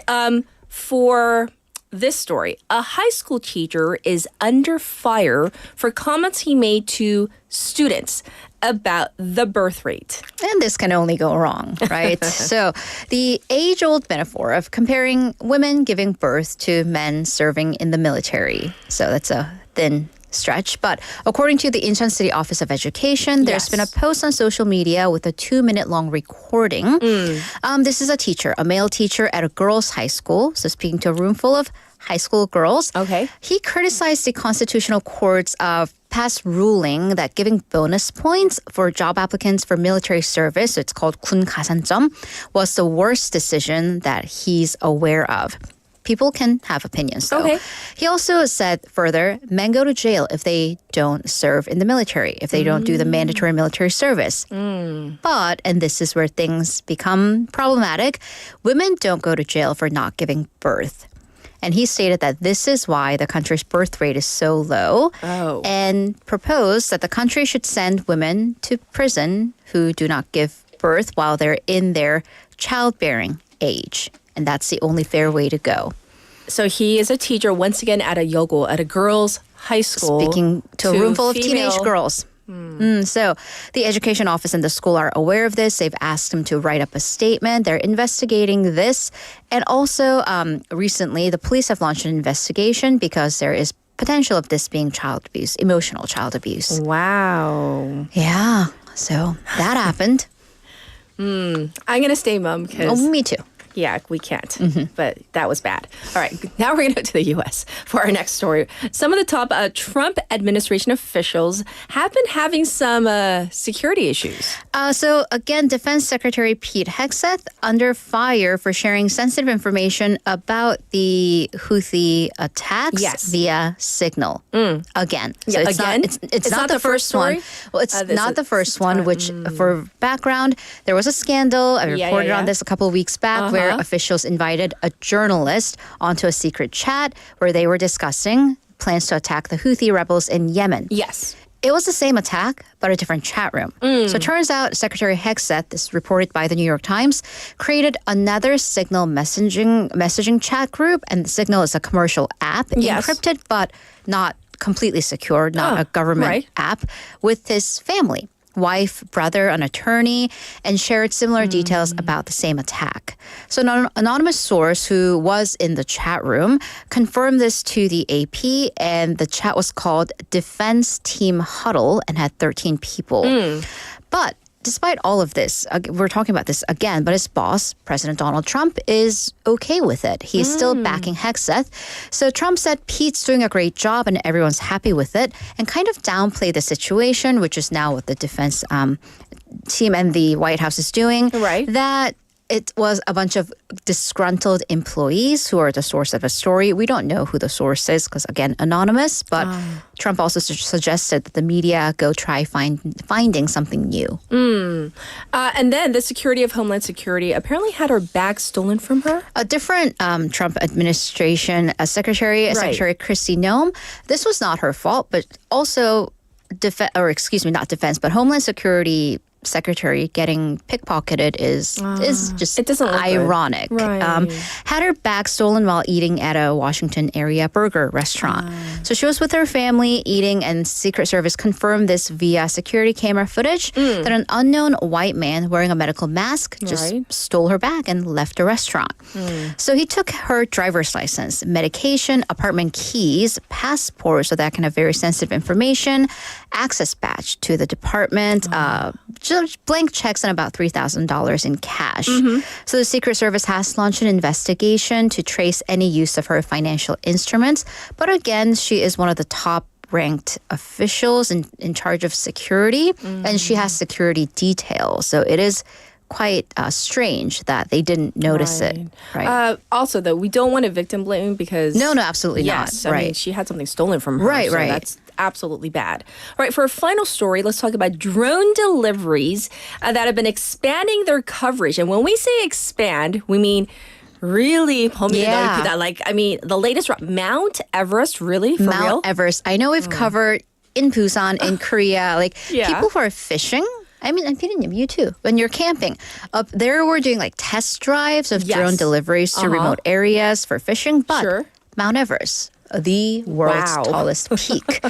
Speaker 4: For this story, a high school teacher is under fire for comments he made to students about the birth rate.
Speaker 8: And this can only go wrong, right? So the age-old metaphor of comparing women giving birth to men serving in the military. So that's a thin stretch. But according to the Incheon City Office of Education, there's been a post on social media with a 2-minute long recording. This is a teacher, a male teacher at a girls' high school. So speaking to a room full of high school girls.
Speaker 4: Okay.
Speaker 8: He criticized the constitutional court's past ruling that giving bonus points for job applicants for military service, so it's called 군 가산점, was the worst decision that he's aware of. People can have opinions, though.
Speaker 4: Okay.
Speaker 8: He also said further, men go to jail if they don't serve in the military, if they don't do the mandatory military service. But, and this is where things become problematic, women don't go to jail for not giving birth. And he stated that this is why the country's birth rate is so low and proposed that the country should send women to prison who do not give birth while they're in their childbearing age. And that's the only fair way to go.
Speaker 4: So he is a teacher, once again, at a yogo, at a girls' high school.
Speaker 8: Speaking to a room full of teenage girls. So the education office and the school are aware of this. They've asked him to write up a statement. They're investigating this. And also, recently, the police have launched an investigation because there is potential of this being child abuse, emotional child abuse.
Speaker 4: Wow.
Speaker 8: Yeah. So that happened.
Speaker 4: I'm going to stay mum because...
Speaker 8: Oh, me too.
Speaker 4: Yeah, we can't. But that was bad. All right, now we're going to go to the U.S. for our next story. Some of the top Trump administration officials have been having some security issues.
Speaker 8: So again, Defense Secretary Pete Hegseth under fire for sharing sensitive information about the Houthi attacks via Signal. Again. So it's not the first one. Well, it's not the first one, which for background, there was a scandal. I reported on this a couple of weeks back where officials invited a journalist onto a secret chat where they were discussing plans to attack the Houthi rebels in Yemen.
Speaker 4: Yes.
Speaker 8: It was the same attack, but a different chat room. So it turns out Secretary Hegseth, this is reported by the New York Times, created another Signal messaging chat group. And Signal is a commercial app, encrypted, but not completely secure, not a government app, with his family. Wife, brother, an attorney, and shared similar details about the same attack. So an anonymous source who was in the chat room confirmed this to the AP, and the chat was called Defense Team Huddle and had 13 people. But despite all of this, we're talking about this again, but his boss, President Donald Trump, is okay with it. He's still backing Hegseth. So Trump said Pete's doing a great job and everyone's happy with it, and kind of downplayed the situation, which is now what the defense team and the White House is doing.
Speaker 4: Right.
Speaker 8: That it was a bunch of disgruntled employees who are the source of a story. We don't know who the source is because, again, anonymous. But Trump also suggested that the media go try finding something new.
Speaker 4: And then the Secretary of Homeland Security apparently had her bag stolen from her.
Speaker 8: A different Trump administration Secretary Kristi Noem. This was not her fault, but also not defense, but Homeland Security Secretary getting pickpocketed is just ironic.
Speaker 4: Right.
Speaker 8: Had her bag stolen while eating at a Washington area burger restaurant. So she was with her family eating, and Secret Service confirmed this via security camera footage that an unknown white man wearing a medical mask just stole her bag and left the restaurant. So he took her driver's license, medication, apartment keys, passport, so that kind of very sensitive information, access badge to the department, just blank checks and about $3,000 in cash. So the Secret Service has launched an investigation to trace any use of her financial instruments. But again, she is one of the top ranked officials in charge of security, and she has security details. So it is quite strange that they didn't notice it. Right.
Speaker 4: Also, though, we don't want to victim blame because...
Speaker 8: No, absolutely not.
Speaker 4: I mean, she had something stolen from her.
Speaker 8: Right.
Speaker 4: That's absolutely bad. All right, for a final story, let's talk about drone deliveries that have been expanding their coverage. And when we say expand, we mean really like, I mean, the latest Mount Everest, really? For
Speaker 8: Mount
Speaker 4: real?
Speaker 8: Everest. I know we've covered in Busan, in Korea, like people who are fishing. I mean, I'm feeding you too. When you're camping, up there we're doing like test drives of drone deliveries to remote areas for fishing. But Mount Everest, the world's tallest peak.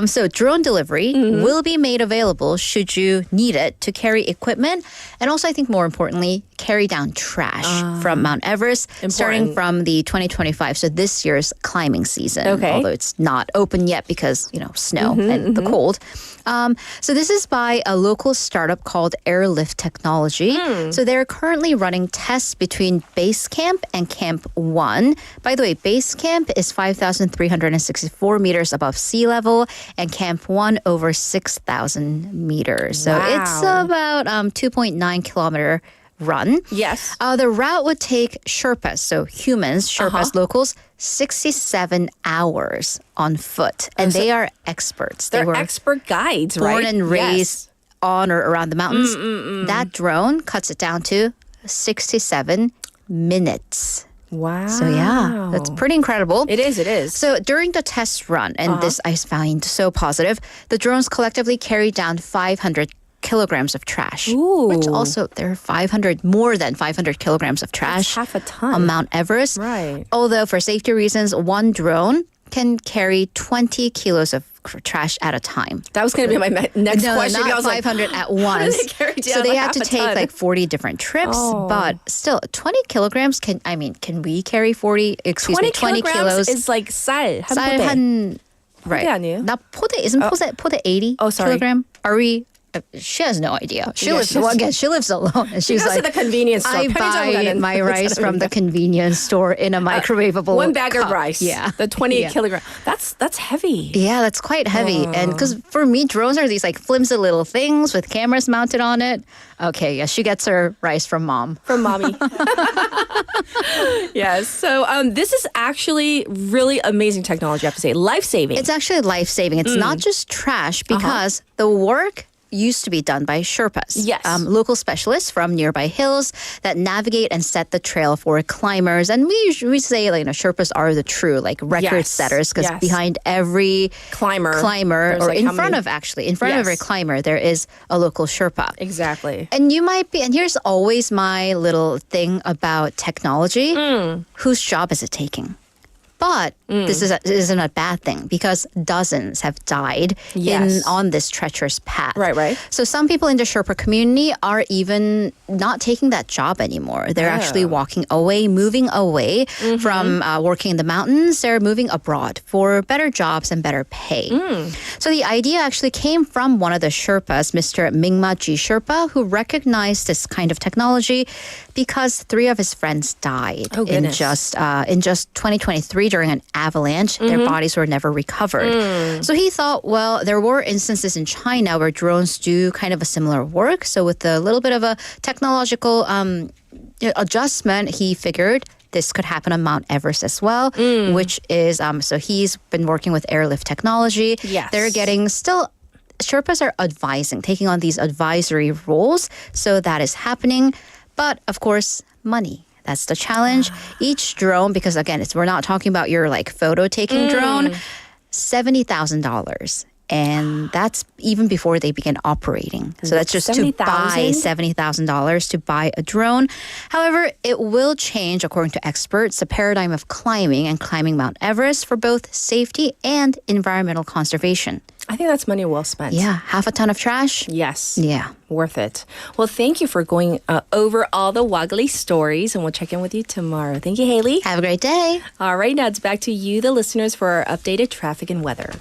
Speaker 8: So drone delivery will be made available should you need it to carry equipment. And also, I think more importantly, carry down trash from Mount Everest starting from the 2025, so this year's climbing season. Although it's not open yet because, snow and the cold. So this is by a local startup called Airlift Technology. So they're currently running tests between Base Camp and Camp 1. By the way, Base Camp is 5,364 meters above sea level and Camp 1 over 6,000 meters. So it's about 2.9 kilometer run.
Speaker 4: Yes.
Speaker 8: The route would take Sherpas, so humans, Sherpas locals, 67 hours on foot. And they are experts.
Speaker 4: They're expert guides, right?
Speaker 8: Born and raised on or around the mountains. That drone cuts it down to 67 minutes.
Speaker 4: Wow.
Speaker 8: So that's pretty incredible.
Speaker 4: It is.
Speaker 8: So during the test run, and this I find so positive, the drones collectively carried down 500 kilograms of trash. Which also, there are more than 500 kilograms of trash.
Speaker 4: That's half a ton.
Speaker 8: On Mount Everest.
Speaker 4: Right.
Speaker 8: Although for safety reasons, one drone can carry 20 kilos of trash at a time.
Speaker 4: That was going to be my next question.
Speaker 8: Not
Speaker 4: I was
Speaker 8: 500 at once. So they have to take like 40 different trips, but still 20 kilograms can we carry 20 kilos
Speaker 4: is like 쌀
Speaker 8: 한 right.
Speaker 4: 아니에요?
Speaker 8: Not 포대, isn't 포대 80 kilogram? Are we She has no idea. She lives alone. And she's
Speaker 4: goes to
Speaker 8: like,
Speaker 4: the convenience store.
Speaker 8: I buy my rice from the convenience store in a microwavable
Speaker 4: one bag
Speaker 8: cup.
Speaker 4: of rice.
Speaker 8: Yeah.
Speaker 4: The 28 kilogram. That's heavy.
Speaker 8: Yeah, that's quite heavy. And because for me, drones are these like flimsy little things with cameras mounted on it. Okay, yeah, she gets her rice from mom.
Speaker 4: From mommy. Yes. So this is actually really amazing technology, I have to say. Life-saving.
Speaker 8: It's actually life-saving. It's not just trash because the work used to be done by Sherpas.
Speaker 4: Yes.
Speaker 8: Local specialists from nearby hills that navigate and set the trail for climbers. And we say, like, Sherpas are the true, like, record setters because behind every climber or
Speaker 4: like
Speaker 8: in front of every climber, there is a local Sherpa.
Speaker 4: Exactly.
Speaker 8: And you might be, and here's always my little thing about technology. Whose job is it taking? But this isn't a bad thing because dozens have died on this treacherous path.
Speaker 4: Right.
Speaker 8: So some people in the Sherpa community are even not taking that job anymore. They're actually moving away from working in the mountains. They're moving abroad for better jobs and better pay. So the idea actually came from one of the Sherpas, Mr. Mingma G. Sherpa, who recognized this kind of technology because 3 of his friends died in just 2023 during an avalanche. Their bodies were never recovered. So he thought, well, there were instances in China where drones do kind of a similar work. So with a little bit of a technological adjustment, he figured this could happen on Mount Everest as well, which is, so he's been working with airlift technology.
Speaker 4: Yes.
Speaker 8: They're getting Sherpas are taking on these advisory roles. So that is happening. But of course, money. That's the challenge. Each drone, because again, we're not talking about your like photo taking drone, $70,000. And that's even before they begin operating. So that's just to buy $70,000 to buy a drone. However, it will change, according to experts, the paradigm of climbing and climbing Mount Everest for both safety and environmental conservation.
Speaker 4: I think that's money well spent.
Speaker 8: Yeah, half a ton of trash.
Speaker 4: Yes.
Speaker 8: Yeah.
Speaker 4: Worth it. Well, thank you for going over all the waggly stories, and we'll check in with you tomorrow. Thank you, Haley.
Speaker 8: Have a great day.
Speaker 4: All right, now it's back to you, the listeners, for our updated traffic and weather.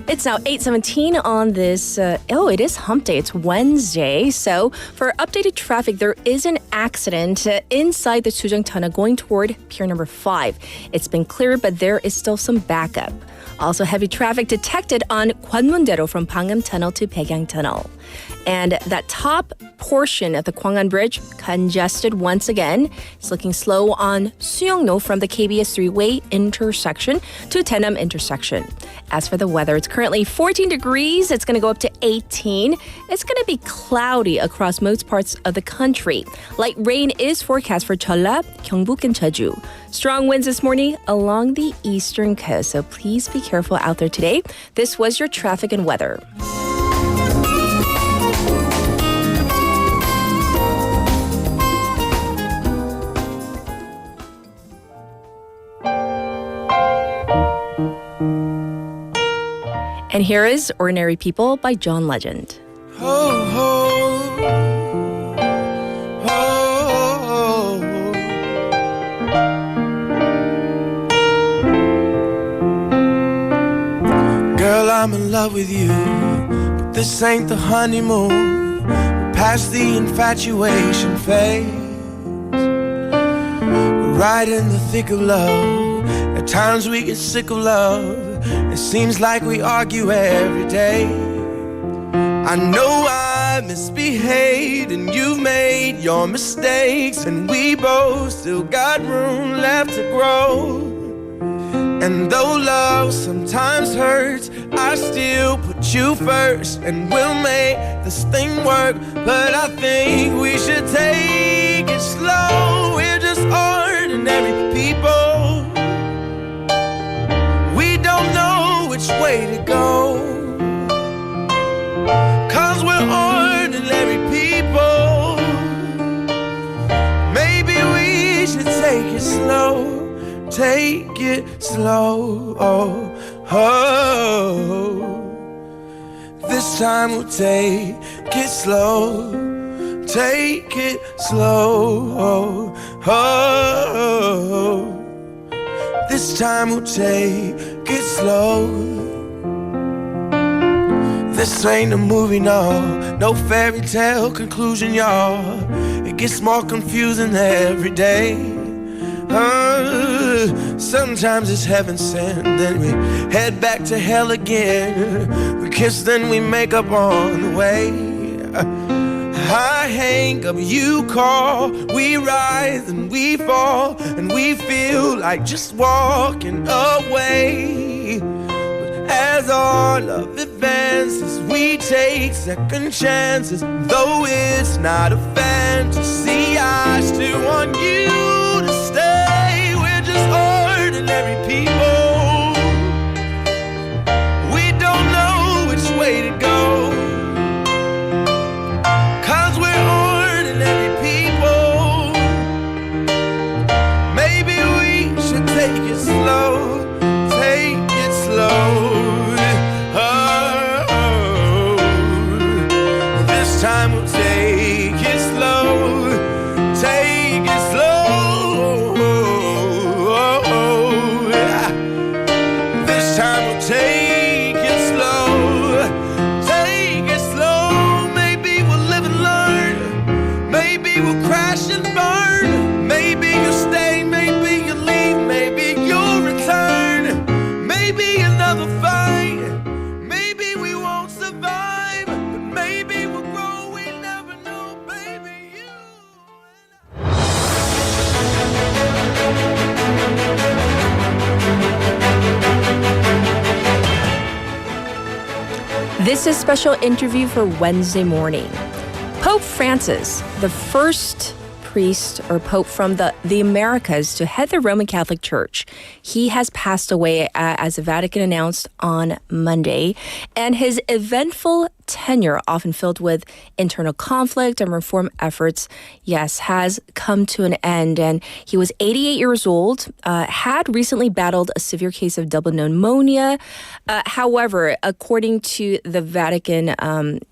Speaker 4: It's now 8:17 on this, it is hump day. It's Wednesday. So for updated traffic, there is an accident inside the Sujang Tunnel going toward Pier number 5. It's been cleared, but there is still some backup. Also, heavy traffic detected on Gwanmun-daero from Pangnam Tunnel to Baekyang Tunnel. And that top portion of the Gwangan Bridge congested once again. It's looking slow on Suyeong-no from the KBS 3-way intersection to Taenam intersection. As for the weather, it's currently 14 degrees. It's going to go up to 18. It's going to be cloudy across most parts of the country. Light rain is forecast for Jeolla, Gyeongbuk, and Jeju. Strong winds this morning along the eastern coast, so please be careful out there today. This was your traffic and weather. And here is Ordinary People by John Legend.
Speaker 15: Girl, I'm in love with you, but this ain't the honeymoon. We're past the infatuation phase. We're right in the thick of love. At times we get sick of love. It seems like we argue every day. I know I misbehaved and you've made your mistakes, and we both still got room left to grow. And though love sometimes hurts, I still put you first, and we'll make this thing work. But I think we should take it slow. We're just ordinary people. We don't know which way to go, 'cause we're ordinary people. Maybe we should take it slow. Take it slow. This time we'll take it slow. Take it slow. This time we'll take it slow. This ain't a movie, no fairy tale conclusion, y'all. It gets more confusing every day. Sometimes it's heaven sent, then we head back to hell again. We kiss, then we make up on the way. I hang up, you call, we rise and we fall, and we feel like just walking away. But as our love advances, we take second chances. Though it's not a fantasy, I still want you to stay. We're just ordinary people. We don't know which way to go. Take it slow, take it slow. Oh, this time we'll take it slow, take it slow. Oh, this time we'll take it slow, take it slow. Maybe we'll live and learn, maybe we'll crash and burn, maybe you'll stay, maybe you'll leave, maybe you'll return, maybe another fight, maybe we won't survive, but maybe we'll grow, we never know, baby, you
Speaker 4: This is a special interview for Wednesday morning. Pope Francis, the first priest or pope from the Americas to head the Roman Catholic Church. He has passed away, as the Vatican announced on Monday, and his eventful tenure, often filled with internal conflict and reform efforts, has come to an end. And he was 88 years old, had recently battled a severe case of double pneumonia. However, according to the Vatican,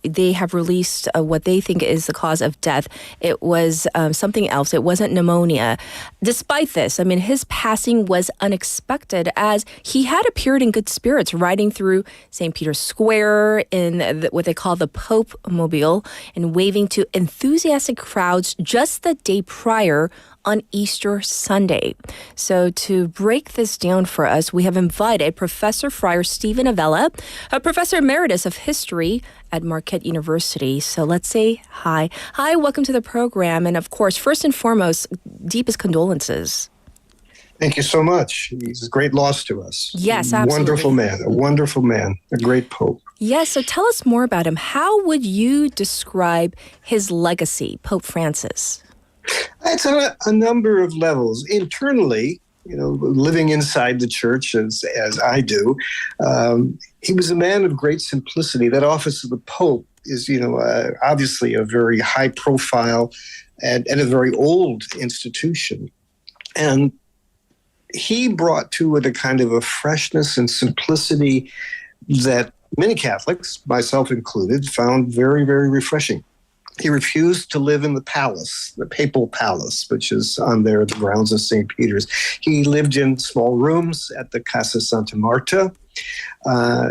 Speaker 4: they have released what they think is the cause of death. It was something else. It wasn't pneumonia. Despite this, his passing was unexpected, as he had appeared in good spirits riding through St. Peter's Square in what they call the Pope Mobile and waving to enthusiastic crowds just the day prior on Easter Sunday. So to break this down for us, we have invited Professor Friar Stephen Avella, a Professor Emeritus of History at Marquette University. So let's say hi. Hi, welcome to the program. And of course, first and foremost, deepest condolences.
Speaker 16: Thank you so much. He's a great loss to us.
Speaker 4: Yes, absolutely.
Speaker 16: A wonderful man, a great pope.
Speaker 4: Yes, so tell us more about him. How would you describe his legacy, Pope Francis?
Speaker 16: It's on a number of levels. Internally, living inside the church as I do, he was a man of great simplicity. That office of the Pope is, obviously a very high profile and a very old institution. And he brought to it a kind of a freshness and simplicity that many Catholics, myself included, found very, very refreshing. He refused to live in the palace, the papal palace, which is on there at the grounds of St. Peter's. He lived in small rooms at the Casa Santa Marta.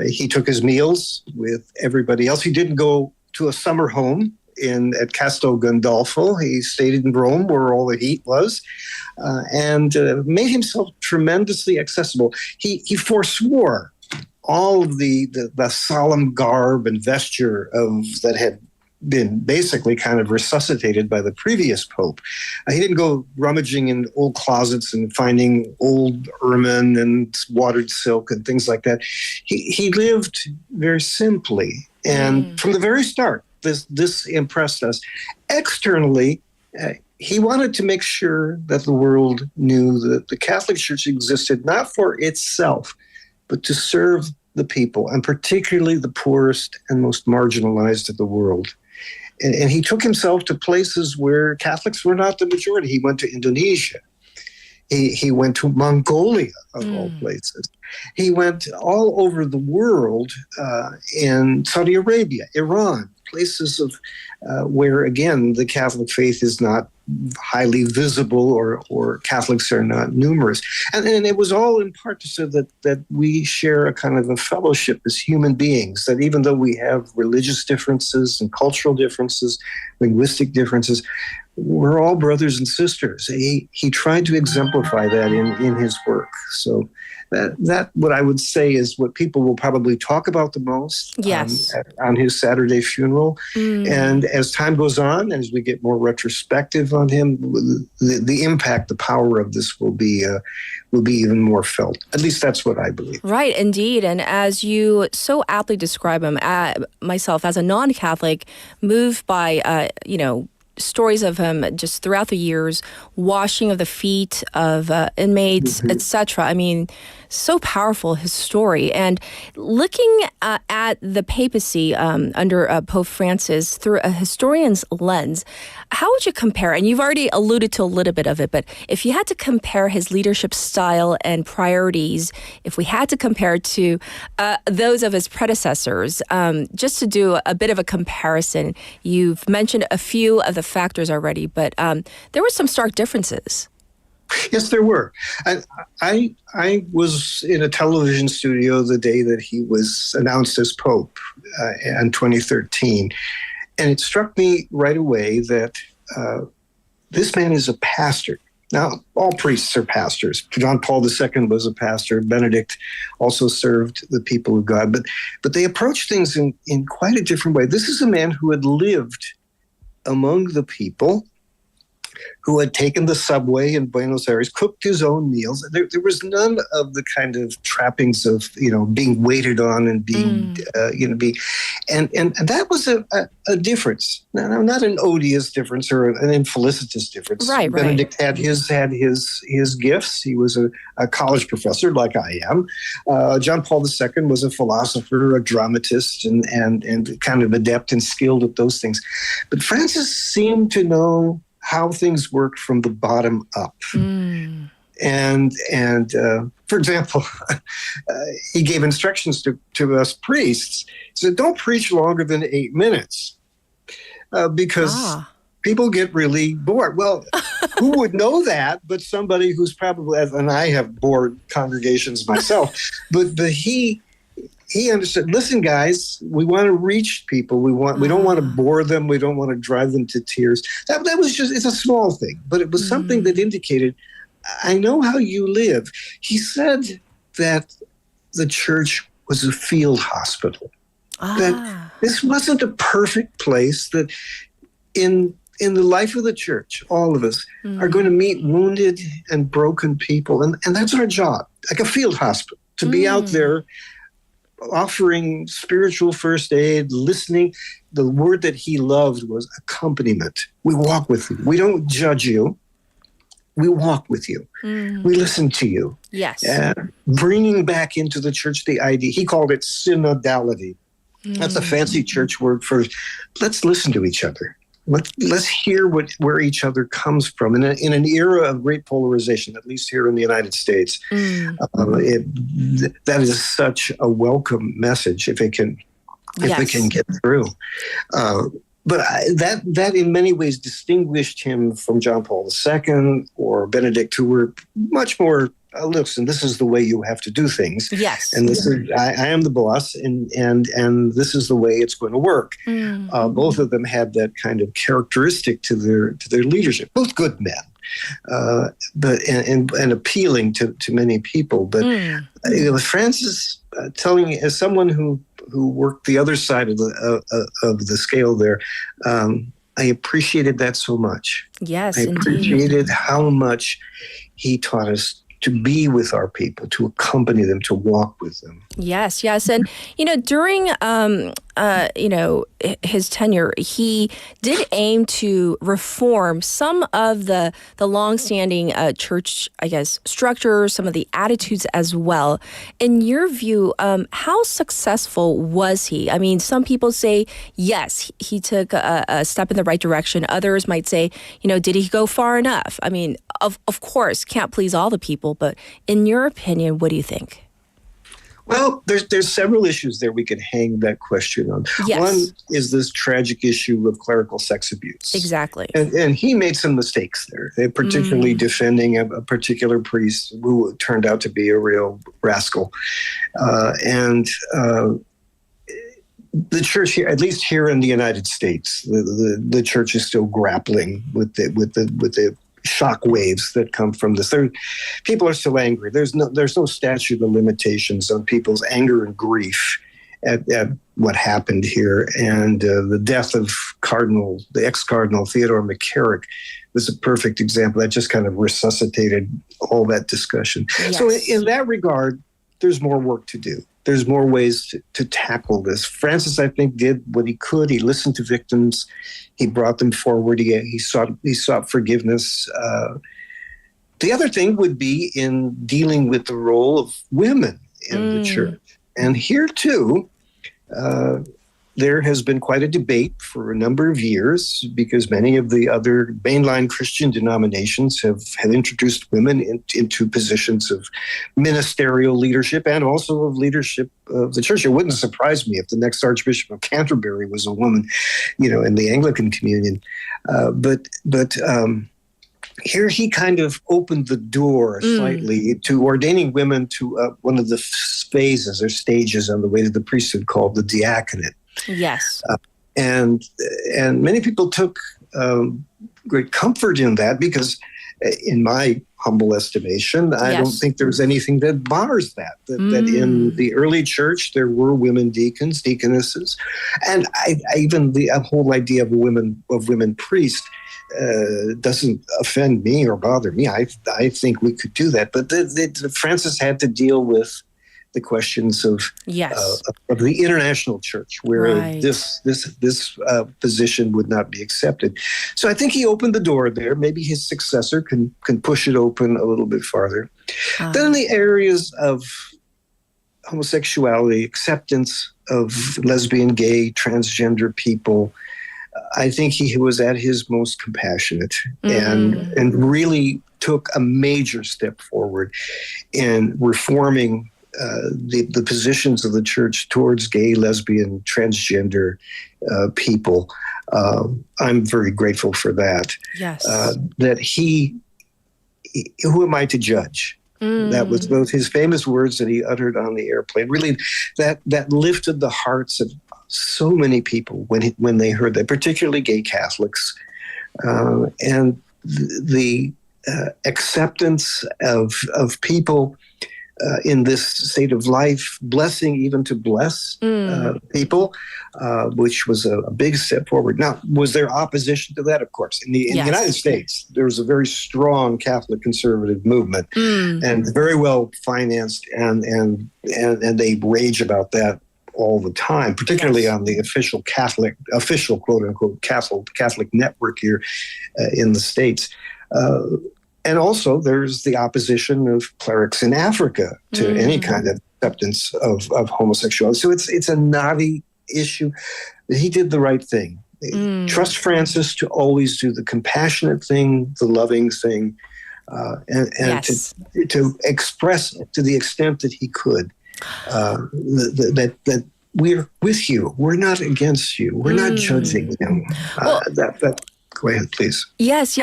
Speaker 16: He took his meals with everybody else. He didn't go to a summer home at Castel Gandolfo. He stayed in Rome, where all the heat was, and made himself tremendously accessible. He forswore all of the solemn garb and vesture that had been basically kind of resuscitated by the previous pope. He didn't go rummaging in old closets and finding old ermine and watered silk and things like that. He lived very simply. And from the very start, this impressed us. Externally, he wanted to make sure that the world knew that the Catholic Church existed not for itself, but to serve the people, and particularly the poorest and most marginalized of the world. And he took himself to places where Catholics were not the majority. He went to Indonesia. He went to Mongolia, of all places. He went all over the world, in Saudi Arabia, Iran, places of where, again, the Catholic faith is not highly visible or Catholics are not numerous. And it was all in part to say that we share a kind of a fellowship as human beings, that even though we have religious differences and cultural differences, linguistic differences, we're all brothers and sisters. He tried to exemplify that in his work. So that what I would say is what people will probably talk about the most on his Saturday funeral. And as time goes on, as we get more retrospective on him, the impact, the power of this will be even more felt. At least that's what I believe.
Speaker 4: Right, indeed. And as you so aptly describe him, myself as a non-Catholic, moved by, stories of him just throughout the years, washing of the feet of inmates, etc. I mean, so powerful, his story. And looking at the papacy under Pope Francis through a historian's lens, how would you compare, and you've already alluded to a little bit of it, but if you had to compare his leadership style and priorities, if we had to compare to those of his predecessors, just to do a bit of a comparison, you've mentioned a few of the factors already, but there were some stark differences.
Speaker 16: Yes, there were. I was in a television studio the day that he was announced as Pope in 2013. And it struck me right away that this man is a pastor. Now, all priests are pastors. John Paul II was a pastor. Benedict also served the people of God. But they approached things in quite a different way. This is a man who had lived among the people, who had taken the subway in Buenos Aires, cooked his own meals. There was none of the kind of trappings of, being waited on and being, and that was a difference. Now, not an odious difference or an infelicitous difference.
Speaker 4: Right.
Speaker 16: Benedict had his gifts. He was a college professor, like I am. John Paul II was a philosopher, a dramatist, and kind of adept and skilled at those things. But Francis seemed to know how things work from the bottom up. And for example, he gave instructions to us priests. He said, don't preach longer than 8 minutes because people get really bored. Well, who would know that but somebody who's probably, and I have bored congregations myself, but he understood, listen, guys, we want to reach people. We don't want to bore them. We don't want to drive them to tears. That was just, it's a small thing, but it was something that indicated, I know how you live. He said that the church was a field hospital, that this wasn't a perfect place, that in the life of the church, all of us are going to meet wounded and broken people. And that's our job, like a field hospital, to be out there offering spiritual first aid, listening. The word that he loved was accompaniment. We walk with you. We don't judge you. We walk with you. We listen to you.
Speaker 4: Yes.
Speaker 16: Bringing back into the church the idea, he called it synodality. That's a fancy church word for let's listen to each other. Let's hear where each other comes from. In an era of great polarization, at least here in the United States, that is such a welcome message if it can get through. But that in many ways distinguished him from John Paul II or Benedict, who were much more, listen, this is the way you have to do things.
Speaker 4: Yes.
Speaker 16: And this is, I am the boss, and this is the way it's going to work. Both of them had that kind of characteristic to their leadership. Both good men, but appealing to many people. But Francis, telling as someone who worked the other side of the scale there, I appreciated that so much.
Speaker 4: Yes,
Speaker 16: I appreciated how much he taught us to be with our people, to accompany them, to walk with them.
Speaker 4: Yes. And, during, his tenure, he did aim to reform some of the longstanding church, I guess, structures, some of the attitudes as well. In your view, how successful was he? I mean, some people say, yes, he took a step in the right direction. Others might say, did he go far enough? I mean, of course, can't please all the people, but in your opinion, what do you think?
Speaker 16: Well, there's several issues there we can hang that question on.
Speaker 4: Yes.
Speaker 16: One is this tragic issue of clerical sex abuse.
Speaker 4: Exactly.
Speaker 16: And he made some mistakes there, particularly defending a particular priest who turned out to be a real rascal. The church here, at least here in the United States, the church is still grappling with the shock waves that come from this. People are still angry. There's no statute of limitations on people's anger and grief at what happened here. And the death of the ex-Cardinal Theodore McCarrick was a perfect example. That just kind of resuscitated all that discussion. Yes. So in that regard, there's more work to do. There's more ways to tackle this. Francis, I think, did what he could. He listened to victims. He brought them forward. He sought forgiveness. The other thing would be in dealing with the role of women in the church. And here, too, there has been quite a debate for a number of years because many of the other mainline Christian denominations have introduced women into positions of ministerial leadership and also of leadership of the church. It wouldn't surprise me if the next Archbishop of Canterbury was a woman, in the Anglican communion. But here he kind of opened the door slightly to ordaining women to one of the phases or stages on the way to the priesthood called the diaconate.
Speaker 4: Yes.
Speaker 16: And many people took great comfort in that because in my humble estimation, I don't think there's anything that bars that in the early church, there were women deacons, deaconesses. And even the whole idea of women priests doesn't offend me or bother me. I think we could do that. But Francis had to deal with the questions of the international church, where this position would not be accepted. So I think he opened the door there. Maybe his successor can push it open a little bit farther. Then in the areas of homosexuality, acceptance of lesbian, gay, transgender people, I think he was at his most compassionate and really took a major step forward in reforming the positions of the church towards gay, lesbian, transgender people. I'm very grateful for that.
Speaker 4: Yes.
Speaker 16: That who am I to judge? That was both his famous words that he uttered on the airplane. Really, that lifted the hearts of so many people when they heard that, particularly gay Catholics, and the acceptance of people in this state of life, blessing even to bless people, which was a big step forward. Now, was there opposition to that? Of course. In the United States, there was a very strong Catholic conservative movement and very well financed, and they rage about that all the time, particularly on the official quote unquote Catholic network here in the States. And also, there's the opposition of clerics in Africa to any kind of acceptance of homosexuality. So it's a knotty issue. He did the right thing. Trust Francis to always do the compassionate thing, the loving thing, and to express to the extent that he could that we're with you. We're not against you. We're not judging you. Go ahead, please.
Speaker 4: Yes.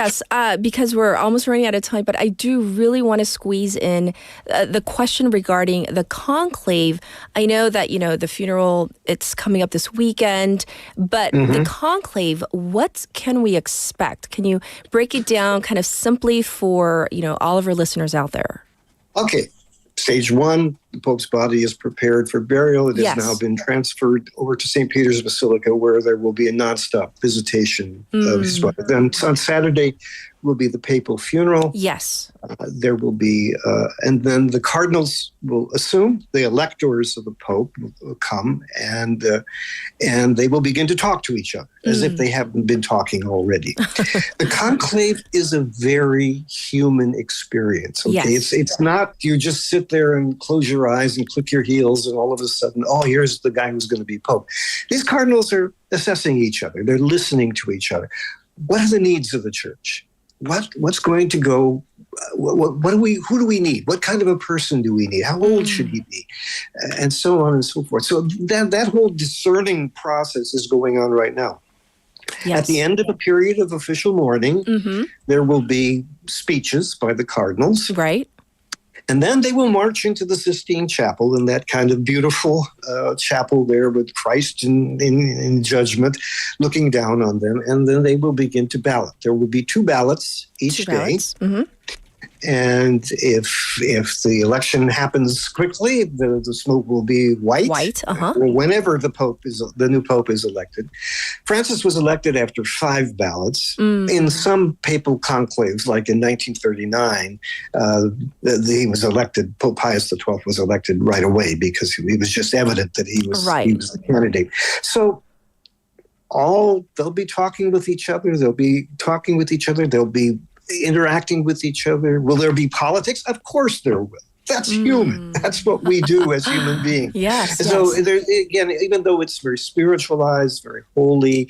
Speaker 4: Because we're almost running out of time, but I do really want to squeeze in the question regarding the conclave. I know that, the funeral, it's coming up this weekend, but the conclave, what can we expect? Can you break it down kind of simply for, all of our listeners out there?
Speaker 16: Okay. Stage 1, the Pope's body is prepared for burial. It has now been transferred over to St. Peter's Basilica, where there will be a nonstop visitation of his body. Then on Saturday will be the papal funeral.
Speaker 4: Yes.
Speaker 16: There will be, and then the cardinals will assume, the electors of the Pope will come, and they will begin to talk to each other as if they haven't been talking already. The conclave is a very human experience. Okay, it's not you just sit there and close your eyes and click your heels, and all of a sudden, here's the guy who's going to be Pope. These cardinals are assessing each other. They're listening to each other. What are the needs of the church? What's going to go who do we need? What kind of a person do we need? How old should he be? And so on and so forth. So that whole discerning process is going on right now. Yes. At the end of a period of official mourning, there will be speeches by the cardinals.
Speaker 4: Right.
Speaker 16: And then they will march into the Sistine Chapel, in that kind of beautiful chapel there with Christ in judgment looking down on them. And then they will begin to ballot. There will be 2 ballots each day. And if the election happens quickly, the smoke will be white. Whenever the new pope is elected. Francis was elected after 5 ballots. In some papal conclaves, like in 1939, he was elected. Pope Pius XII was elected right away because it was just evident that he was the candidate. So they'll be talking with each other. They'll be talking with each other. They'll be interacting with each other. Will there be politics? Of course there will. That's human. That's what we do as human beings. So there, again, even though it's very spiritualized, very holy,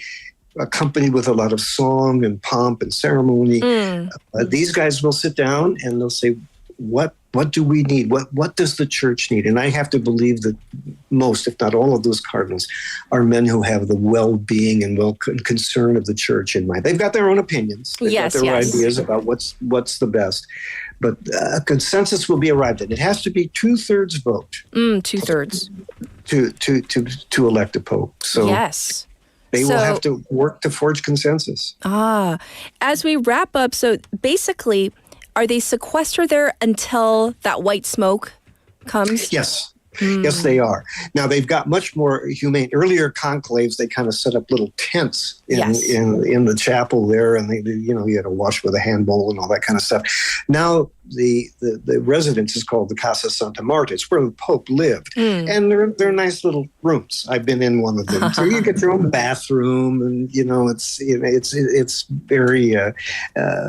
Speaker 16: accompanied with a lot of song and pomp and ceremony, these guys will sit down and they'll say, what do we need? What does the church need? And I have to believe that most, if not all, of those cardinals are men who have the well-being and concern of the church in mind. They've got their own opinions. They've got their ideas about what's the best. But a consensus will be arrived at. It has to be 2/3 vote.
Speaker 4: 2/3
Speaker 16: to elect a pope. So they will have to work to forge consensus.
Speaker 4: As we wrap up, so basically, are they sequestered there until that white smoke comes?
Speaker 16: Yes. Yes, they are. Now, they've got much more humane. Earlier conclaves, they kind of set up little tents in the chapel there, and you had to wash with a hand bowl and all that kind of stuff. Now, the residence is called the Casa Santa Marta. It's where the Pope lived. And they're nice little rooms. I've been in one of them. So you get your own bathroom, and it's very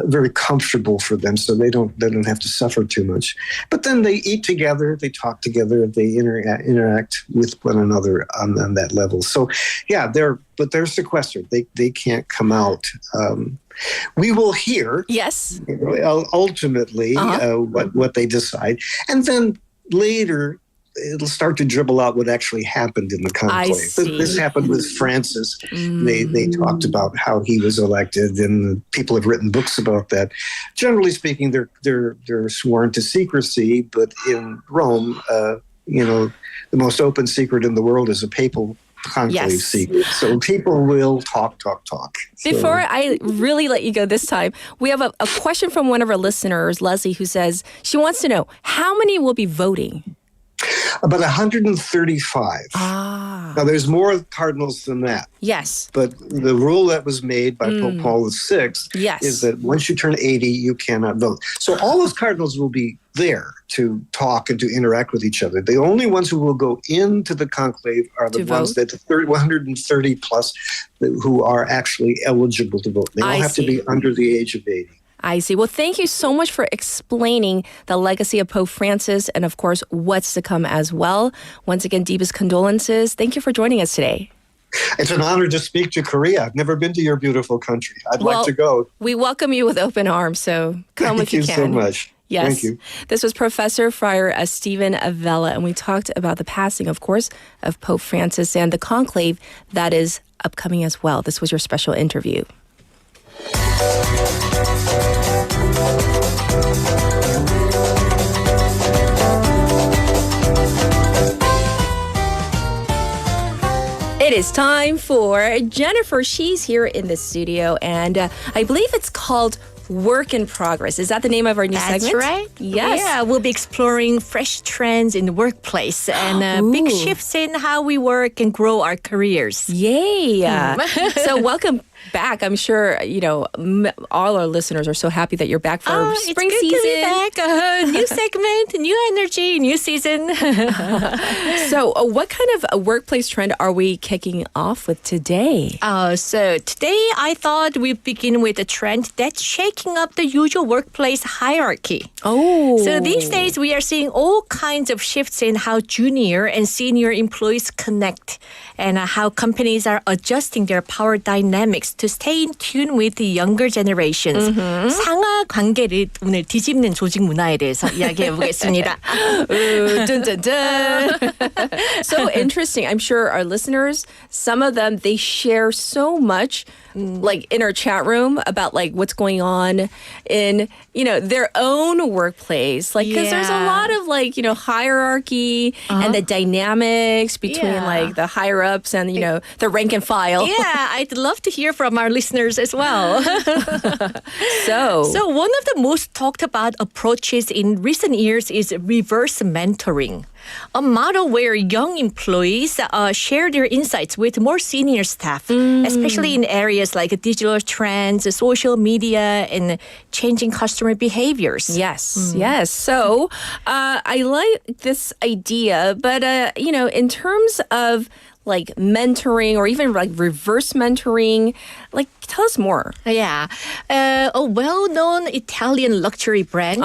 Speaker 16: very comfortable for them, so they don't have to suffer too much. But then they eat together, they talk together, they interact with one another on that level. So they're sequestered. They can't come out. We will hear, ultimately, what they decide, and then later it'll start to dribble out what actually happened in the conclave. This happened with Francis. They talked about how he was elected, and people have written books about that. Generally speaking, they're sworn to secrecy, but in Rome, the most open secret in the world is a papal conclave secret. So people will talk.
Speaker 4: Before I really let you go this time, we have a question from one of our listeners, Leslie, who says she wants to know how many will be voting.
Speaker 16: About 135. Now, there's more cardinals than that.
Speaker 4: Yes.
Speaker 16: But the rule that was made by Pope Paul VI is that once you turn 80, you cannot vote. So all those cardinals will be there to talk and to interact with each other. The only ones who will go into the conclave are the ones that 130 plus who are actually eligible to vote. They all have to be under the age of 80.
Speaker 4: I see. Well, thank you so much for explaining the legacy of Pope Francis and, of course, what's to come as well. Once again, deepest condolences. Thank you for joining us today.
Speaker 16: It's an honor to speak to Korea. I've never been to your beautiful country. I'd like to go.
Speaker 4: We welcome you with open arms, so come if you can.
Speaker 16: Thank you so much.
Speaker 4: Yes.
Speaker 16: Thank you.
Speaker 4: This was Professor Friar Stephen Avella, and we talked about the passing, of course, of Pope Francis and the conclave that is upcoming as well. This was your special interview. It is time for Jennifer. She's here in the studio, and I believe it's called Work in Progress. Is that the name of our new segment?
Speaker 17: That's right.
Speaker 4: Yes.
Speaker 17: Yeah, we'll be exploring fresh trends in the workplace and big shifts in how we work and grow our careers.
Speaker 4: Yay. So welcome back. I'm sure, all our listeners are so happy that you're back for spring
Speaker 17: it's good
Speaker 4: season.
Speaker 17: To be back. New segment, new energy, new season.
Speaker 4: So what kind of workplace trend are we kicking off with today?
Speaker 17: So today I thought we'd begin with a trend that's shaking up the usual workplace hierarchy. So these days we are seeing all kinds of shifts in how junior and senior employees connect and how companies are adjusting their power dynamics tips to stay in tune with the younger generations. 상하 관계를 오늘 뒤집는 조직 문화에 대해서 이야기해 보겠습니다.
Speaker 4: So interesting. I'm sure our listeners, some of them, they share so much like in our chat room about like what's going on in, their own workplace. Like, because there's a lot of like, hierarchy and the dynamics between like the higher ups and, the rank and file.
Speaker 17: Yeah, I'd love to hear from our listeners as well.
Speaker 4: So
Speaker 17: one of the most talked about approaches in recent years is reverse mentoring, a model where young employees share their insights with more senior staff, especially in areas like digital trends, social media, and changing customer behaviors.
Speaker 4: Yes, yes. So I like this idea, but, in terms of like mentoring or even like reverse mentoring, like tell us more.
Speaker 17: Yeah. A well-known Italian luxury brand,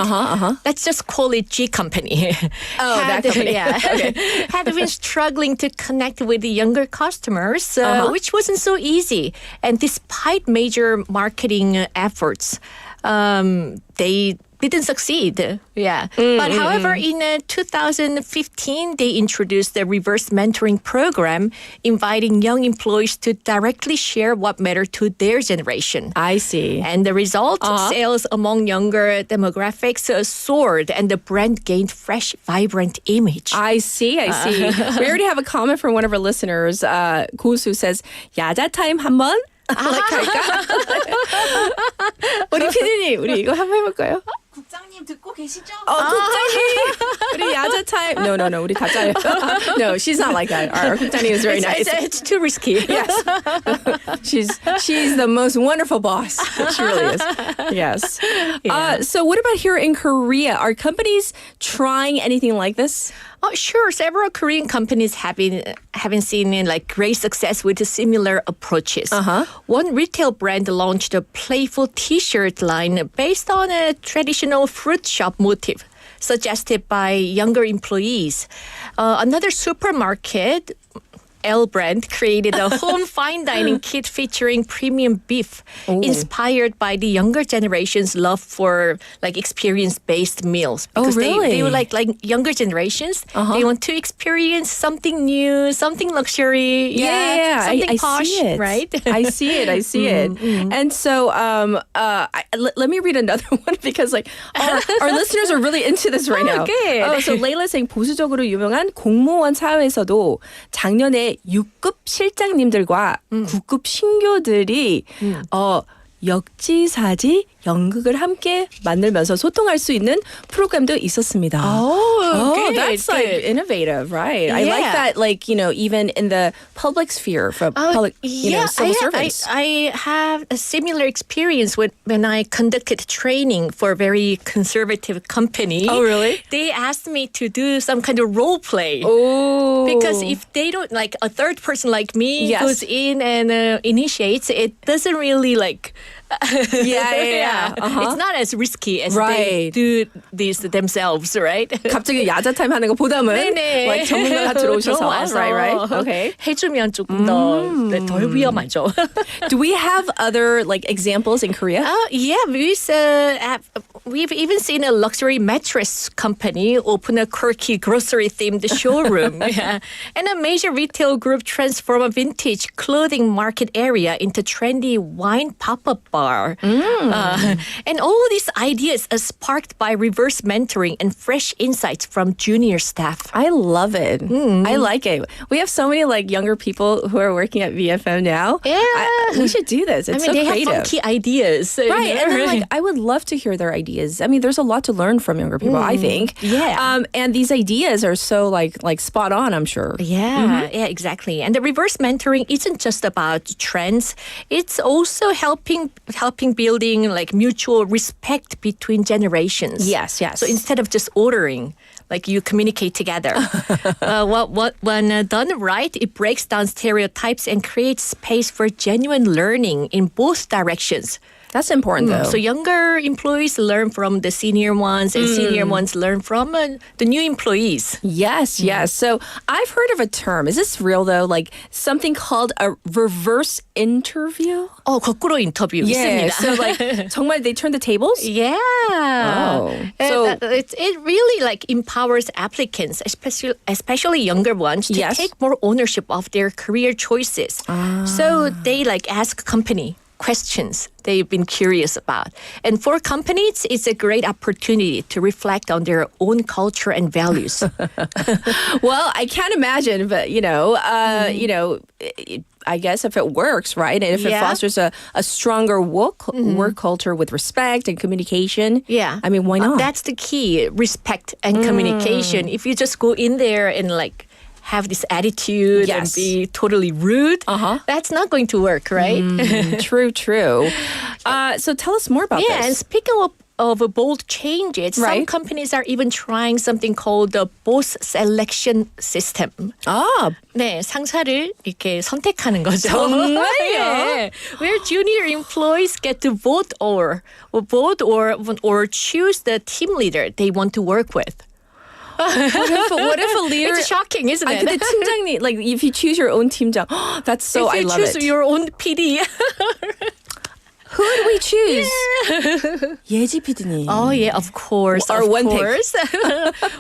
Speaker 17: let's just call it G Company.
Speaker 4: That company.
Speaker 17: Yeah,
Speaker 4: Okay.
Speaker 17: had been struggling to connect with the younger customers, which wasn't so easy. And despite major marketing efforts, they didn't succeed. Yeah. But however, in 2015, they introduced the reverse mentoring program, inviting young employees to directly share what mattered to their generation.
Speaker 4: I see.
Speaker 17: And the result, sales among younger demographics soared, and the brand gained fresh, vibrant image.
Speaker 4: I see. We already have a comment from one of our listeners. 고수 says, 야자 타임 한번? 우리 피디님, 우리 이거 한번 해볼까요?
Speaker 6: 국장님 듣고 계시죠?
Speaker 4: 국장님! 우리 야자 타임. No, 우리 다 짜요. No, she's not like that. Our 국장님 is very nice.
Speaker 17: It's too risky.
Speaker 4: Yes. She's the most wonderful boss. She really is. Yes.
Speaker 17: Yeah.
Speaker 4: So what about here in Korea? Are companies trying anything like this?
Speaker 17: Sure. Several Korean companies have been seen like great success with similar approaches. One retail brand launched a playful T-shirt line based on a traditional fruit shop motif suggested by younger employees. Another supermarket, L brand, created a home fine dining kit featuring premium beef, inspired by the younger generation's love for like experience-based meals. Because they were like younger generations. They want to experience something new, something luxury, something
Speaker 4: I
Speaker 17: posh,
Speaker 4: see it.
Speaker 17: right?
Speaker 4: I see it. And so let me read another one because like our listeners are really into this right now.
Speaker 17: Good.
Speaker 4: So Layla saying 보수적으로 유명한 공무원 사회에서도 작년에 6급 실장님들과 9급 신교들이 역지사지 연극을 함께 만들면서 소통할 수 있는 프로그램도 있었습니다.
Speaker 17: Good,
Speaker 4: that's like
Speaker 17: good.
Speaker 4: innovative, right? I like that, like, even in the public sphere for public, civil servants.
Speaker 17: I have a similar experience when I conducted training for a very conservative company.
Speaker 4: Oh, really?
Speaker 17: They asked me to do some kind of role play.
Speaker 4: Oh.
Speaker 17: Because if they don't, like a third person like me goes in and initiates, it doesn't really like... It's not as risky as they do this themselves, right?
Speaker 4: 갑자기 야자 타임 하는 거 보다는 like 전문가가 들어오셔서 right. Okay.
Speaker 17: 해주면 조금 덜 위험하죠.
Speaker 4: Do we have other like examples in Korea?
Speaker 17: We've even seen a luxury mattress company open a quirky grocery-themed showroom. And a major retail group transform a vintage clothing market area into trendy wine pop-up bar. And all these ideas are sparked by reverse mentoring and fresh insights from junior staff.
Speaker 4: I love it. I like it. We have so many like younger people who are working at VFM now. We should do this. It's so
Speaker 17: they
Speaker 4: creative.
Speaker 17: have funky ideas.
Speaker 4: Right. And then, like, I would love to hear their ideas. I mean, there's a lot to learn from younger people, I think. And these ideas are so like spot on, I'm sure.
Speaker 17: Yeah, exactly. And the reverse mentoring isn't just about trends. It's also helping building like mutual respect between generations.
Speaker 4: Yes.
Speaker 17: So instead of just ordering, like you communicate together. When done right, it breaks down stereotypes and creates space for genuine learning in both directions.
Speaker 4: That's important, though.
Speaker 17: So younger employees learn from the senior ones, and senior ones learn from the new employees.
Speaker 4: Yes, yes. So I've heard of a term. Is this real, though? Like something called a reverse interview?
Speaker 17: 거꾸로 인터뷰
Speaker 4: Yeah.
Speaker 17: 있습니다.
Speaker 4: So like 정말 they turn the tables?
Speaker 17: Yeah.
Speaker 4: Oh.
Speaker 17: So it really like empowers applicants, especially younger ones, to
Speaker 4: Yes.
Speaker 17: take more ownership of their career choices. So they like ask company questions they've been curious about. And for companies, it's a great opportunity to reflect on their own culture and values.
Speaker 4: Well, I can't imagine, but I guess if it works, right? And if it fosters a stronger work culture with respect and communication, I mean, why not?
Speaker 17: That's the key, respect and communication. If you just go in there and like have this attitude and be totally rude, that's not going to work, right?
Speaker 4: True. So tell us more about this.
Speaker 17: Yeah, and speaking of bold changes, some companies are even trying something called the boss selection system. 네, 상사를 이렇게 선택하는 거죠.
Speaker 4: 정말요?
Speaker 17: Where junior employees get to vote or choose the team leader they want to work with.
Speaker 4: What if a leader?
Speaker 17: It's shocking, isn't it?
Speaker 4: 근데 팀장님, like if you choose your own 팀장, that's so I love it.
Speaker 17: If you choose your own PD.
Speaker 4: Who would we choose? 예지 PD님.
Speaker 17: Oh yeah, of course.
Speaker 4: Or
Speaker 17: of
Speaker 4: one
Speaker 17: course.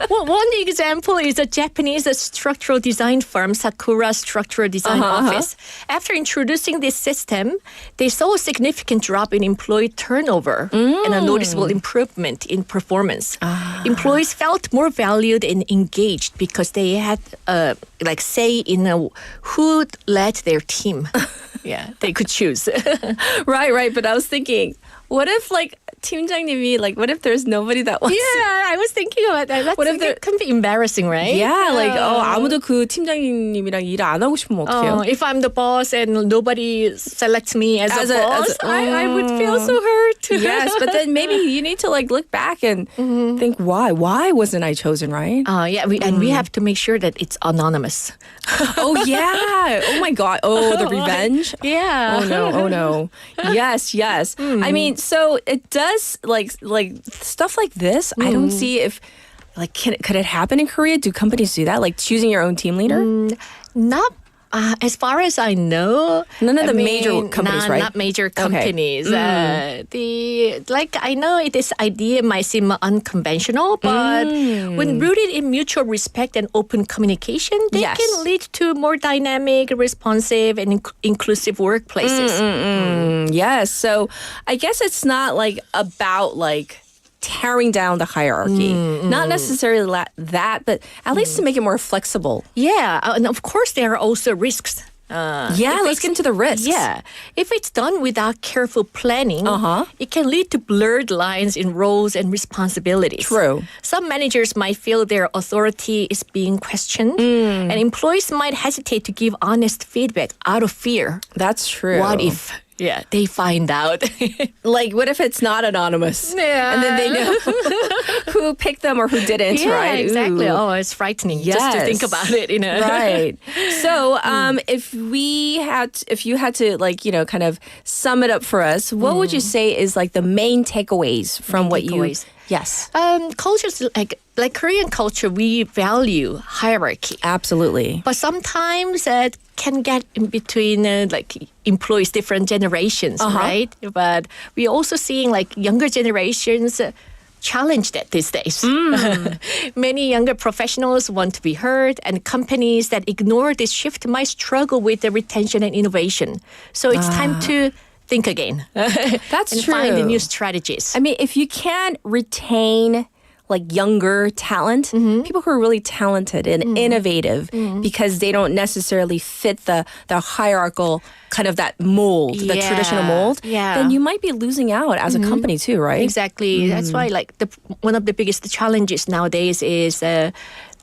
Speaker 17: Well, one example is a Japanese structural design firm, Sakura Structural Design Office. After introducing this system, they saw a significant drop in employee turnover and a noticeable improvement in performance. Employees felt more valued and engaged because they had say in who led their team. Yeah, they could choose.
Speaker 4: Right. But I was thinking, what if 팀장님이 what if there's nobody that wants?
Speaker 17: Yeah, I was thinking about that. What if it can be embarrassing, right?
Speaker 4: Yeah, 아무도 그 팀장님이랑 일 안 하고 싶으면 어떡해요?
Speaker 17: If I'm the boss and nobody selects me as a boss, I would feel so hurt.
Speaker 4: Yes, but then maybe you need to look back and think why wasn't I chosen, right?
Speaker 17: Yeah, we have to make sure that it's anonymous.
Speaker 4: Oh yeah! Oh my God! Oh, the revenge!
Speaker 17: Yeah.
Speaker 4: Oh no! Yes. I mean, so it does stuff like this. I don't see if could it happen in Korea? Do companies do that? Like choosing your own team leader?
Speaker 17: Not. As far as I know,
Speaker 4: none of the major companies, right?
Speaker 17: Not major companies. I know this idea might seem unconventional, but when rooted in mutual respect and open communication, they can lead to more dynamic, responsive, and inclusive workplaces.
Speaker 4: Yes. So I guess it's not about tearing down the hierarchy. Not necessarily that, but at least to make it more flexible.
Speaker 17: Yeah, and of course there are also risks.
Speaker 4: Let's get into the risks.
Speaker 17: Yeah, if it's done without careful planning, it can lead to blurred lines in roles and responsibilities.
Speaker 4: True.
Speaker 17: Some managers might feel their authority is being questioned, and employees might hesitate to give honest feedback out of fear.
Speaker 4: That's true.
Speaker 17: What if they find out?
Speaker 4: What if it's not anonymous?
Speaker 17: Yeah.
Speaker 4: And then they know who picked them or who didn't, right?
Speaker 17: Exactly.
Speaker 4: Ooh.
Speaker 17: Oh, it's frightening just to think about it,
Speaker 4: Right. So, if you had to kind of sum it up for us, what would you say is the main takeaways from what you? Yes.
Speaker 17: Cultures like Korean culture, we value hierarchy.
Speaker 4: Absolutely.
Speaker 17: But sometimes it can get in between employees, different generations, right? But we're also seeing younger generations challenged it these days. Many younger professionals want to be heard, and companies that ignore this shift might struggle with the retention and innovation. So it's time to think again.
Speaker 4: That's
Speaker 17: and
Speaker 4: true.
Speaker 17: Find new strategies.
Speaker 4: I mean, if you can retain younger talent, people who are really talented and innovative because they don't necessarily fit the hierarchical kind of that mold, the traditional mold, then you might be losing out as a company too, right?
Speaker 17: Exactly. That's why one of the biggest challenges nowadays is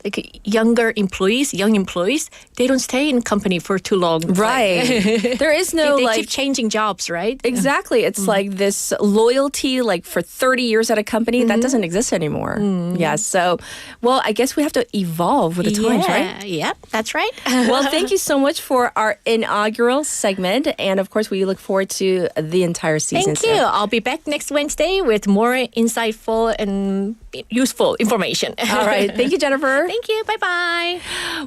Speaker 17: like younger employees, young employees, they don't stay in company for too long.
Speaker 4: Right. There is no
Speaker 17: they
Speaker 4: like
Speaker 17: keep changing jobs, right?
Speaker 4: Exactly. It's like this loyalty like for 30 years at a company that doesn't exist anymore. Yeah. So, well, I guess we have to evolve with the times, right?
Speaker 17: Yep, that's right.
Speaker 4: Well, thank you so much for our inaugural segment. And of course, we look forward to the entire season.
Speaker 17: Thank you. I'll be back next Wednesday with more insightful and useful information.
Speaker 4: All right. Thank you, Jennifer.
Speaker 17: Thank you. Bye-bye.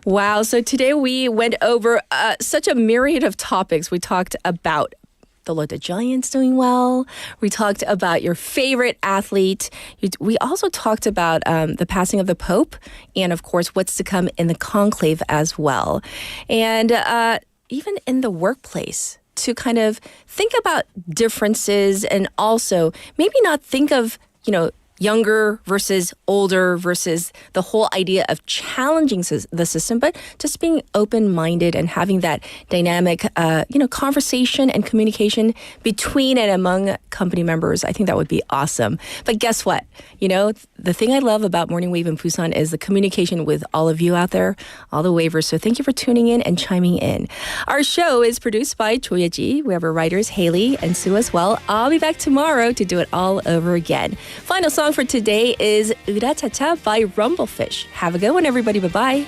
Speaker 4: Wow. So today we went over such a myriad of topics. We talked about the Lotte Giants doing well. We talked about your favorite athlete. We also talked about the passing of the Pope and, of course, what's to come in the conclave as well. And even in the workplace, to kind of think about differences and also maybe not think of, younger versus older versus the whole idea of challenging the system, but just being open-minded and having that dynamic, conversation and communication between and among company members. I think that would be awesome. But guess what? The thing I love about Morning Wave in Busan is the communication with all of you out there, all the waivers. So thank you for tuning in and chiming in. Our show is produced by Cho Ye-ji. We have our writers, Haley and Sue as well. I'll be back tomorrow to do it all over again. Final song for today is Ura Cha Cha by Rumblefish. Have a good one, everybody. Bye-bye.